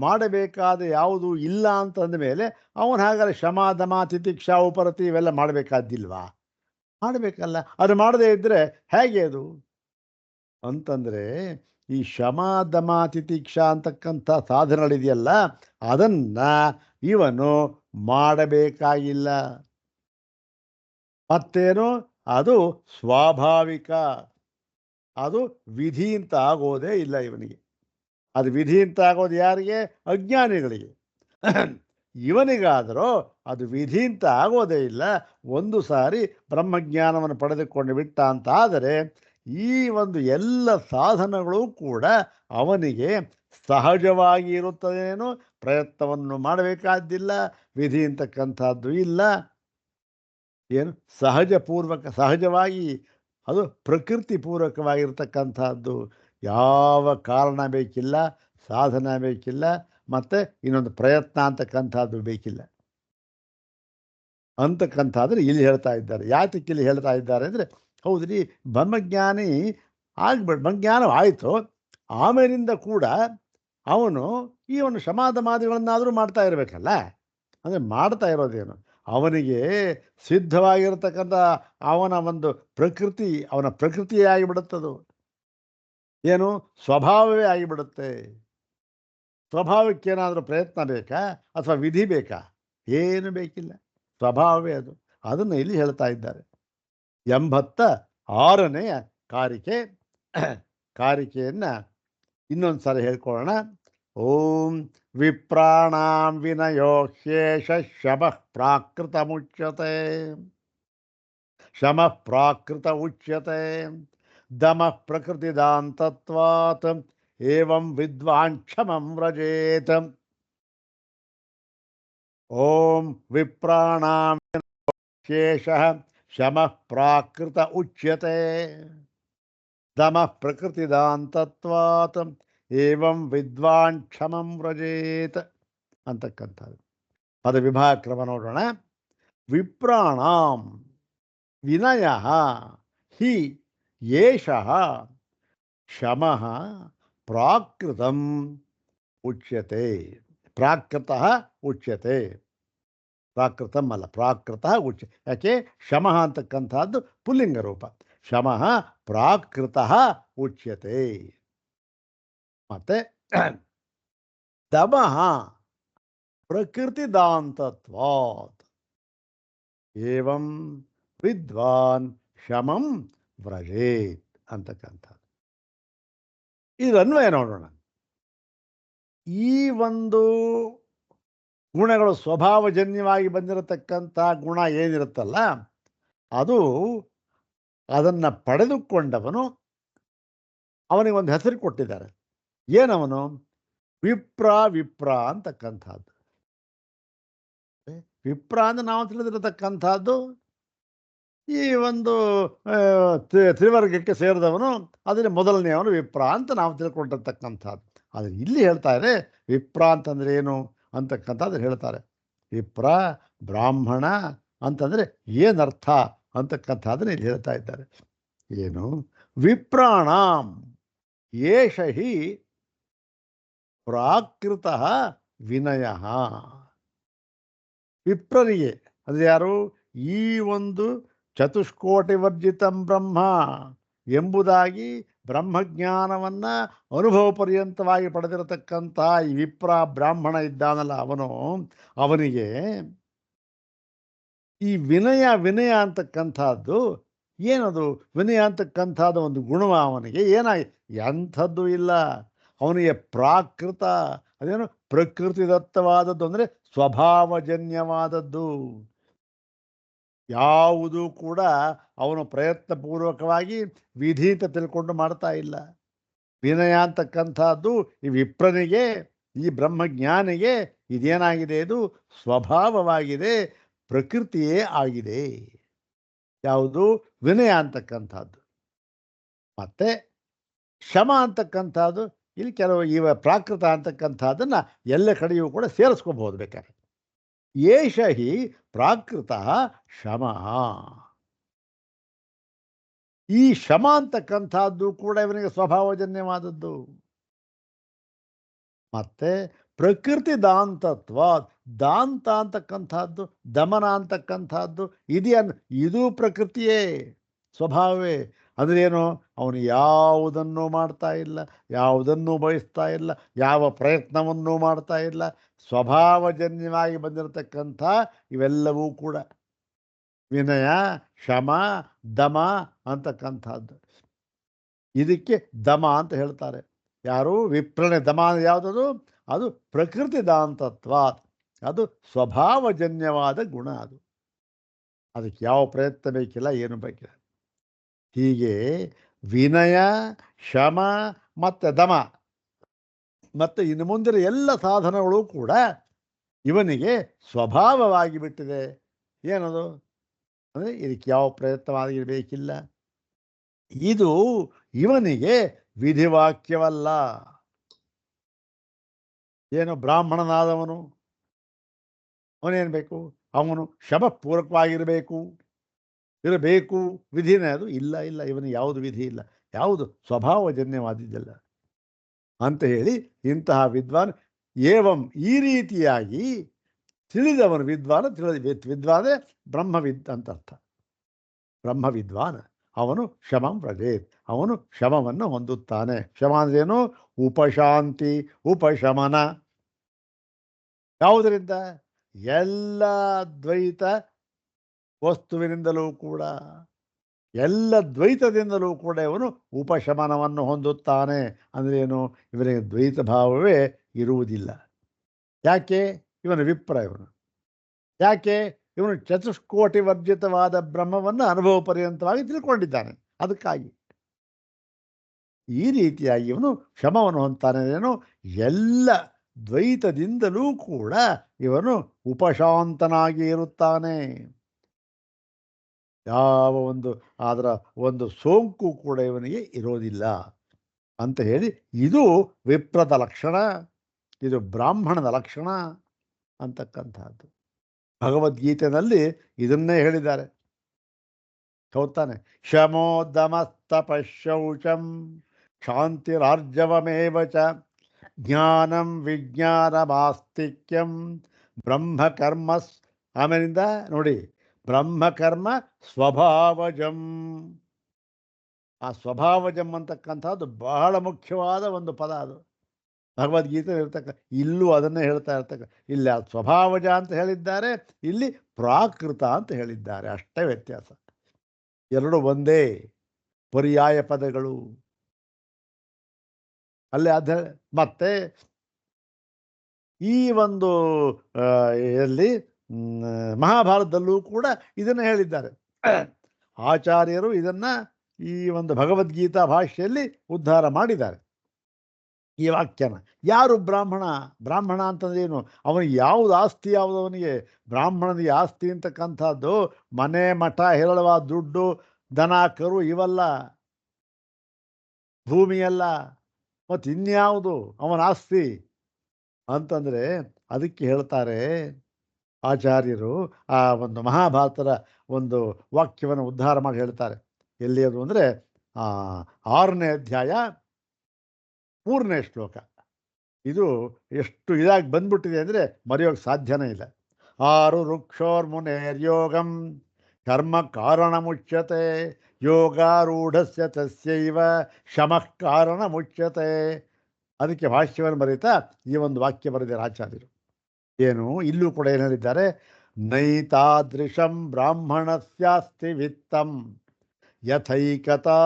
ಮಾಡಬೇಕಾದ ಯಾವುದೂ ಇಲ್ಲ ಅಂತಂದ ಮೇಲೆ ಅವನು ಹಾಗಾದ್ರೆ ಶಮ ದಮ ತಿತಿಕ್ಷಾ ಉಪರತಿ ಇವೆಲ್ಲ ಮಾಡಬೇಕಾದ್ದಿಲ್ವಾ? ಮಾಡಬೇಕಲ್ಲ. ಅದು ಮಾಡದೇ ಇದ್ದರೆ ಹೇಗೆ ಅದು ಅಂತಂದರೆ, ಈ ಶಮ ದಮ ತಿತಿಕ್ಷಾ ಅಂತಕ್ಕಂಥ ಸಾಧನಗಳಿದೆಯಲ್ಲ, ಅದನ್ನು ಇವನು ಮಾಡಬೇಕಾಗಿಲ್ಲ. ಮತ್ತೇನು, ಅದು ಸ್ವಾಭಾವಿಕ, ಅದು ವಿಧಿ ಅಂತ ಆಗೋದೇ ಇಲ್ಲ ಇವನಿಗೆ. ಅದು ವಿಧಿ ಅಂತ ಆಗೋದು ಯಾರಿಗೆ? ಅಜ್ಞಾನಿಗಳಿಗೆ. ಇವನಿಗಾದರೂ ಅದು ವಿಧಿ ಅಂತ ಆಗೋದೇ ಇಲ್ಲ. ಒಂದು ಸಾರಿ ಬ್ರಹ್ಮಜ್ಞಾನವನ್ನು ಪಡೆದುಕೊಂಡು ಬಿಟ್ಟ ಅಂತ ಆದರೆ ಈ ಒಂದು ಎಲ್ಲ ಸಾಧನಗಳು ಕೂಡ ಅವನಿಗೆ ಸಹಜವಾಗಿ ಇರುತ್ತದೇನೋ, ಪ್ರಯತ್ನವನ್ನು ಮಾಡಬೇಕಾದ್ದಿಲ್ಲ, ವಿಧಿ ಅಂತಕ್ಕಂಥದ್ದು ಇಲ್ಲ. ಏನು ಸಹಜವಾಗಿ ಅದು ಪ್ರಕೃತಿ ಪೂರ್ವಕವಾಗಿರ್ತಕ್ಕಂಥದ್ದು. ಯಾವ ಕಾರಣ ಬೇಕಿಲ್ಲ, ಸಾಧನ ಬೇಕಿಲ್ಲ, ಮತ್ತು ಇನ್ನೊಂದು ಪ್ರಯತ್ನ ಅಂತಕ್ಕಂಥದ್ದು ಬೇಕಿಲ್ಲ ಅಂತಕ್ಕಂಥದ್ರೆ ಇಲ್ಲಿ ಹೇಳ್ತಾ ಇದ್ದಾರೆ. ಯಾತಕ್ಕೆ ಇಲ್ಲಿ ಹೇಳ್ತಾ ಇದ್ದಾರೆ ಅಂದರೆ, ಹೌದ್ರಿ, ಬ್ರಹ್ಮಜ್ಞಾನಿ ಬ್ರಹ್ಮಜ್ಞಾನ ಆಯಿತು, ಆಮೇಲಿಂದ ಕೂಡ ಅವನು ಈ ಒಂದು ಶಮಾಧಮಾದಿಗಳನ್ನಾದರೂ ಮಾಡ್ತಾ ಇರಬೇಕಲ್ಲ. ಅಂದರೆ ಮಾಡ್ತಾ ಇರೋದೇನು, ಅವನಿಗೆ ಸಿದ್ಧವಾಗಿರತಕ್ಕಂಥ ಅವನ ಒಂದು ಪ್ರಕೃತಿ, ಅವನ ಪ್ರಕೃತಿಯೇ ಆಗಿಬಿಡುತ್ತದು. ಏನು, ಸ್ವಭಾವವೇ ಆಗಿಬಿಡುತ್ತೆ. ಸ್ವಭಾವಕ್ಕೇನಾದರೂ ಪ್ರಯತ್ನ ಬೇಕಾ ಅಥವಾ ವಿಧಿ ಬೇಕಾ? ಏನು ಬೇಕಿಲ್ಲ, ಸ್ವಭಾವವೇ ಅದು. ಅದನ್ನು ಇಲ್ಲಿ ಹೇಳ್ತಾ ಇದ್ದಾರೆ. 86ನೆಯ ಕಾರಿಕೆ. ಕಾರಿಕೆಯನ್ನು ಇನ್ನೊಂದು ಸಲ ಹೇಳ್ಕೊಳ್ಳೋಣ. ಓಂ ವಿಪ್ರಾಣಾಂ ವಿನಯೋ ಹ್ಯೇಷ ಶಮಃ ಪ್ರಾಕೃತ ಮುಚ್ಯತೆ. ಶಮಃ ಪ್ರಾಕೃತ ಉಚ್ಯತೆ. ದಮಃ ಪ್ರಕೃತಿದಾಂತತ್ವಾತ್ ಏವಂ ವಿದ್ವಾನ್ ಕ್ಷಮಂ ವ್ರಜೇತ್. ಓಂ ವಿಪ್ರಾಣಾಂ ಶೇಷಃ ಶಮಃ ಪ್ರಾಕೃತ ಉಚ್ಯತೆ. ದಮಃ ಪ್ರಕೃತಿದಾಂತತ್ವಾತ್ ಏವಂ ವಿದ್ವಾನ್ ಕ್ಷಮಂ ವ್ರಜೇತ್ ಅಂತಕ್ಕಂಥದ್ದು. ಪದ ವಿಭಾಗ ಕ್ರಮ ನೋಡೋಣ. ವಿಪ್ರಾಣಾಂ ವಿನಯಃ ಹಿ ಏಷಃ ಶಮಃ ಪ್ರಾಕೃತಂ ಉಚ್ಯತೆ. ಪ್ರಾಕೃತಃ ಉಚ್ಯತೆ, ಪ್ರಾಕೃತಂ ಅಲ್ಲ, ಪ್ರಾಕೃತಃ ಯಾಕೆ ಶಮಃ ಅಂತಕ್ಕಂಥದ್ದು ಪುಲ್ಲಿಂಗ ರೂಪ. ಶಮಃ ಪ್ರಾಕೃತಃ ಉಚ್ಯತೆ. ಮತ್ತೆ ದಮಃ ಪ್ರಕೃತಿದಾಂತತ್ವಾತ್ ಏವಂ ವಿದ್ವಾನ್ ಶಮಂ ವ್ರಜೇತ್ ಅಂತಕ್ಕಂಥದ್ದು. ಇದು ಅನ್ವಯ ನೋಡೋಣ. ಈ ಒಂದು ಗುಣಗಳು ಸ್ವಭಾವಜನ್ಯವಾಗಿ ಬಂದಿರತಕ್ಕಂಥ ಗುಣ ಏನಿರುತ್ತಲ್ಲ, ಅದು ಅದನ್ನು ಪಡೆದುಕೊಂಡವನು, ಅವನಿಗೆ ಒಂದು ಹೆಸರು ಕೊಟ್ಟಿದ್ದಾರೆ. ಏನವನು? ವಿಪ್ರ ಅಂತಕ್ಕಂಥದ್ದು. ವಿಪ್ರ ಅಂದ್ರೆ ನಾವು ತಿಳಿದಿರತಕ್ಕಂಥದ್ದು ಈ ಒಂದು ತ್ರಿವರ್ಗಕ್ಕೆ ಸೇರಿದವನು, ಅದರಲ್ಲಿ ಮೊದಲನೆಯವನು ವಿಪ್ರ ಅಂತ ನಾವು ತಿಳ್ಕೊಂಡಿರ್ತಕ್ಕಂಥದ್ದು. ಆದರೆ ಇಲ್ಲಿ ಹೇಳ್ತಾರೆ ವಿಪ್ರ ಅಂತಂದ್ರೆ ಏನು ಅಂತಕ್ಕಂಥದ್ದು ಹೇಳ್ತಾರೆ. ವಿಪ್ರ ಬ್ರಾಹ್ಮಣ ಅಂತಂದರೆ ಏನರ್ಥ ಅಂತಕ್ಕಂಥದ್ದನ್ನು ಇಲ್ಲಿ ಹೇಳ್ತಾ ಇದ್ದಾರೆ. ಏನು? ವಿಪ್ರಾಣಾಂ ಏಷ ಹಿ ಪ್ರಾಕೃತಃ ವಿನಯ. ವಿಪ್ರರಿಗೆ ಅಂದರೆ ಯಾರು? ಈ ಒಂದು ಚತುಷ್ಕೋಟಿ ವರ್ಜಿತಂ ಬ್ರಹ್ಮ ಎಂಬುದಾಗಿ ಬ್ರಹ್ಮಜ್ಞಾನವನ್ನ ಅನುಭವ ಪರ್ಯಂತವಾಗಿ ಪಡೆದಿರತಕ್ಕಂಥ ಈ ವಿಪ್ರ ಬ್ರಾಹ್ಮಣ ಇದ್ದಾನಲ್ಲ ಅವನಿಗೆ ಈ ವಿನಯ ಅಂತಕ್ಕಂಥದ್ದು ಏನದು? ವಿನಯ ಅಂತಕ್ಕಂಥದ್ದು ಒಂದು ಗುಣವ ಅವನಿಗೆ ಏನಾಗಿ ಎಂಥದ್ದು ಇಲ್ಲ. ಅವನಿಗೆ ಪ್ರಾಕೃತ, ಅದೇನು ಪ್ರಕೃತಿದತ್ತವಾದದ್ದು ಅಂದರೆ ಸ್ವಭಾವಜನ್ಯವಾದದ್ದು. ಯಾವುದೂ ಕೂಡ ಅವನು ಪ್ರಯತ್ನಪೂರ್ವಕವಾಗಿ ವಿಧಿ ಅಂತ ತಿಳ್ಕೊಂಡು ಮಾಡ್ತಾ ಇಲ್ಲ. ವಿನಯ ಅಂತಕ್ಕಂಥದ್ದು ಈ ವಿಪ್ರನಿಗೆ, ಈ ಬ್ರಹ್ಮಜ್ಞಾನಿಗೆ ಇದೇನಾಗಿದೆ? ಇದು ಸ್ವಭಾವವಾಗಿದೆ, ಪ್ರಕೃತಿಯೇ ಆಗಿದೆ. ಯಾವುದು? ವಿನಯ ಅಂತಕ್ಕಂಥದ್ದು. ಮತ್ತೆ ಶಮ ಅಂತಕ್ಕಂಥದ್ದು ಇಲ್ಲಿ ಕೆಲವು ಪ್ರಾಕೃತ ಅಂತಕ್ಕಂಥದ್ದನ್ನು ಎಲ್ಲ ಕಡೆಯೂ ಕೂಡ ಸೇರಿಸ್ಕೋಬಹುದು ಬೇಕಾದ್ರೆ. ಏಷ ಹಿ ಪ್ರಾಕೃತ ಶಮ. ಈ ಶಮ ಅಂತಕ್ಕಂಥದ್ದು ಕೂಡ ಇವನಿಗೆ ಸ್ವಭಾವಜನ್ಯವಾದದ್ದು. ಮತ್ತೆ ಪ್ರಕೃತಿ ದಾಂತತ್ವ, ದಾಂತ ಅಂತಕ್ಕಂಥದ್ದು, ದಮನ ಅಂತಕ್ಕಂಥದ್ದು ಇದು ಪ್ರಕೃತಿಯೇ, ಸ್ವಭಾವವೇ. ಅಂದ್ರೇನು? ಅವನು ಯಾವುದನ್ನು ಮಾಡ್ತಾ ಇಲ್ಲ, ಯಾವುದನ್ನು ಬಯಸ್ತಾ ಇಲ್ಲ, ಯಾವ ಪ್ರಯತ್ನವನ್ನು ಮಾಡ್ತಾ ಇಲ್ಲ. ಸ್ವಭಾವಜನ್ಯವಾಗಿ ಬಂದಿರತಕ್ಕಂಥ ಇವೆಲ್ಲವೂ ಕೂಡ ವಿನಯ, ಶಮ, ದಮ ಅಂತಕ್ಕಂಥದ್ದು. ಇದಕ್ಕೆ ದಮ ಅಂತ ಹೇಳ್ತಾರೆ. ಯಾರು? ವಿಪ್ರನೆ. ದಮ ಯಾವುದದು? ಅದು ಪ್ರಕೃತಿ ದಾಂತತ್ವ, ಅದು ಸ್ವಭಾವಜನ್ಯವಾದ ಗುಣ. ಅದಕ್ಕೆ ಯಾವ ಪ್ರಯತ್ನ ಬೇಕಿಲ್ಲ, ಏನು ಬೇಕಿಲ್ಲ. ಹೀಗೆ ವಿನಯ, ಶಮ ಮತ್ತು ದಮ ಮತ್ತು ಇನ್ನು ಮುಂದಿನ ಎಲ್ಲ ಸಾಧನಗಳು ಕೂಡ ಇವನಿಗೆ ಸ್ವಭಾವವಾಗಿ ಬಿಟ್ಟಿದೆ. ಏನದು? ಅಂದರೆ ಇದಕ್ಕೆ ಯಾವ ಪ್ರಯತ್ನವಾಗಿರಬೇಕಿಲ್ಲ. ಇದು ಇವನಿಗೆ ವಿಧಿವಾಕ್ಯವಲ್ಲ. ಏನು? ಬ್ರಾಹ್ಮಣನಾದವನು ಅವನೇನು ಬೇಕು? ಅವನು ಶಮಪೂರ್ವಕವಾಗಿರಬೇಕು, ಇರಬೇಕು. ವಿಧಿನೇ ಅದು? ಇಲ್ಲ ಇಲ್ಲ, ಇವನಿಗೆ ಯಾವುದು ವಿಧಿ ಇಲ್ಲ, ಯಾವುದು ಸ್ವಭಾವಜನ್ಯವಾದಿದ್ದಲ್ಲ ಅಂತ ಹೇಳಿ ಇಂತಹ ವಿದ್ವಾನ್ ಏವಂ ಈ ರೀತಿಯಾಗಿ ತಿಳಿದವನು ವಿದ್ವಾನ. ವಿದ್ವಾನೇ ಬ್ರಹ್ಮವಿದ್ ಅಂತ ಅರ್ಥ. ಬ್ರಹ್ಮವಿದ್ವಾನ್ ಅವನು ಶಮಂ ವ್ರಜೇತ್, ಅವನು ಶಮವನ್ನು ಹೊಂದುತ್ತಾನೆ. ಶಮ ಅಂದ್ರೇನು? ಉಪಶಾಂತಿ, ಉಪಶಮನ. ಯಾವುದರಿಂದ? ಎಲ್ಲ ದ್ವೈತ ವಸ್ತುವಿನಿಂದಲೂ ಕೂಡ, ಎಲ್ಲ ದ್ವೈತದಿಂದಲೂ ಕೂಡ ಇವನು ಉಪಶಮನವನ್ನು ಹೊಂದುತ್ತಾನೆ. ಅಂದ್ರೇನು? ಇವನಿಗೆ ದ್ವೈತ ಭಾವವೇ ಇರುವುದಿಲ್ಲ. ಯಾಕೆ? ಇವನು ವಿಪ್ರ. ಇವನು ಯಾಕೆ? ಇವನು ಚತುಷ್ಕೋಟಿ ವರ್ಜಿತವಾದ ಬ್ರಹ್ಮವನ್ನು ಅನುಭವ ಪರ್ಯಂತವಾಗಿ ತಿಳ್ಕೊಂಡಿದ್ದಾನೆ. ಅದಕ್ಕಾಗಿ ಈ ರೀತಿಯಾಗಿ ಇವನು ಶಮವನ್ನು ಹೊಂದ್ತಾನೆ. ಏನು? ಎಲ್ಲ ದ್ವೈತದಿಂದಲೂ ಕೂಡ ಇವನು ಉಪಶಾಂತನಾಗಿ ಇರುತ್ತಾನೆ. ಯಾವ ಅದರ ಒಂದು ಸೋಂಕು ಕೂಡ ಇವನಿಗೆ ಇರೋದಿಲ್ಲ ಅಂತ ಹೇಳಿ, ಇದು ವಿಪ್ರದ ಲಕ್ಷಣ, ಇದು ಬ್ರಾಹ್ಮಣದ ಲಕ್ಷಣ ಅಂತಕ್ಕಂಥದ್ದು. ಭಗವದ್ಗೀತೆಯಲ್ಲಿ ಇದನ್ನೇ ಹೇಳಿದ್ದಾರೆ. ಹೌದಾನೆ? ಶಮೋದಮಸ್ತಪಶೌಚಂ ಶಾಂತಿರಾರ್ಜವಮೇವ ಚ ಜ್ಞಾನಂ ವಿಜ್ಞಾನಮಾಸ್ತಿಕ್ಯಂ ಬ್ರಹ್ಮಕರ್ಮ. ಆಮೇಲಿಂದ ನೋಡಿ, ಬ್ರಹ್ಮಕರ್ಮ ಸ್ವಭಾವಜಂ. ಆ ಸ್ವಭಾವಜಂ ಅಂತಕ್ಕಂಥದ್ದು ಬಹಳ ಮುಖ್ಯವಾದ ಒಂದು ಪದ. ಅದು ಭಗವದ್ಗೀತೆ ಇಲ್ಲೂ ಅದನ್ನೇ ಹೇಳ್ತಾ ಇರ್ತಕ್ಕ. ಇಲ್ಲಿ ಆ ಸ್ವಭಾವಜ ಅಂತ ಹೇಳಿದ್ದಾರೆ, ಇಲ್ಲಿ ಪ್ರಾಕೃತ ಅಂತ ಹೇಳಿದ್ದಾರೆ. ಅಷ್ಟೇ ವ್ಯತ್ಯಾಸ. ಎರಡು ಒಂದೇ ಪರ್ಯಾಯ ಪದಗಳು ಅಲ್ಲಿ. ಮತ್ತೆ ಈ ಒಂದು ಎಲ್ಲಿ ಮಹಾಭಾರತದಲ್ಲೂ ಕೂಡ ಇದನ್ನು ಹೇಳಿದ್ದಾರೆ. ಆಚಾರ್ಯರು ಇದನ್ನ ಈ ಒಂದು ಭಗವದ್ಗೀತಾ ಭಾಷೆಯಲ್ಲಿ ಉದ್ಧಾರ ಮಾಡಿದ್ದಾರೆ ಈ ವಾಕ್ಯನ. ಯಾರು ಬ್ರಾಹ್ಮಣ? ಬ್ರಾಹ್ಮಣ ಅಂತಂದ್ರೆ ಏನು? ಅವನಿಗೆ ಯಾವುದು ಆಸ್ತಿ? ಯಾವುದು ಅವನಿಗೆ? ಬ್ರಾಹ್ಮಣನಿಗೆ ಆಸ್ತಿ ಅಂತಕ್ಕಂಥದ್ದು ಮನೆ, ಮಠ, ಹೇರಳವಾದ ದುಡ್ಡು, ದನ, ಕರು ಇವಲ್ಲ, ಭೂಮಿಯಲ್ಲ, ಮತ್ತು ಇನ್ಯಾವುದು ಅವನ ಆಸ್ತಿ ಅಂತಂದರೆ ಅದಕ್ಕೆ ಹೇಳ್ತಾರೆ ಆಚಾರ್ಯರು. ಆ ಒಂದು ಮಹಾಭಾರತದ ಒಂದು ವಾಕ್ಯವನ್ನು ಉದ್ಧಾರ ಮಾಡಿ ಹೇಳ್ತಾರೆ. ಎಲ್ಲಿ ಅದು ಅಂದರೆ 6ನೇ ಅಧ್ಯಾಯ 3ನೇ ಶ್ಲೋಕ. ಇದು ಎಷ್ಟು ಇದಾಗಿ ಬಂದ್ಬಿಟ್ಟಿದೆ ಅಂದರೆ ಮರೆಯೋಕ್ಕೆ ಸಾಧ್ಯನೇ ಇಲ್ಲ. 6 ವೃಕ್ಷೋರ್ಮುನೇರ್ಯೋಗಂ ಕರ್ಮ ಕಾರಣ ಮುಚ್ಯತೆ ಯೋಗಾರೂಢಸ್ಯ ತಸ್ಯೈವ ಶಮಃ ಕಾರಣ ಮುಚ್ಯತೆ. ಅದಕ್ಕೆ ಭಾಷ್ಯವನ್ನು ಬರೀತಾ ಈ ಒಂದು ವಾಕ್ಯ ಬರೆದಿದ್ದಾರೆ ಆಚಾರ್ಯರು. ಏನು ಇಲ್ಲೂ ಕೂಡ ಏನು ಹೇಳಿದ್ದಾರೆ? ನೈತಾದೃಶಂ ಬ್ರಾಹ್ಮಣಸ್ಯಾಸ್ತಿ ವಿತ್ತಂ ಯಥೈಕತಾ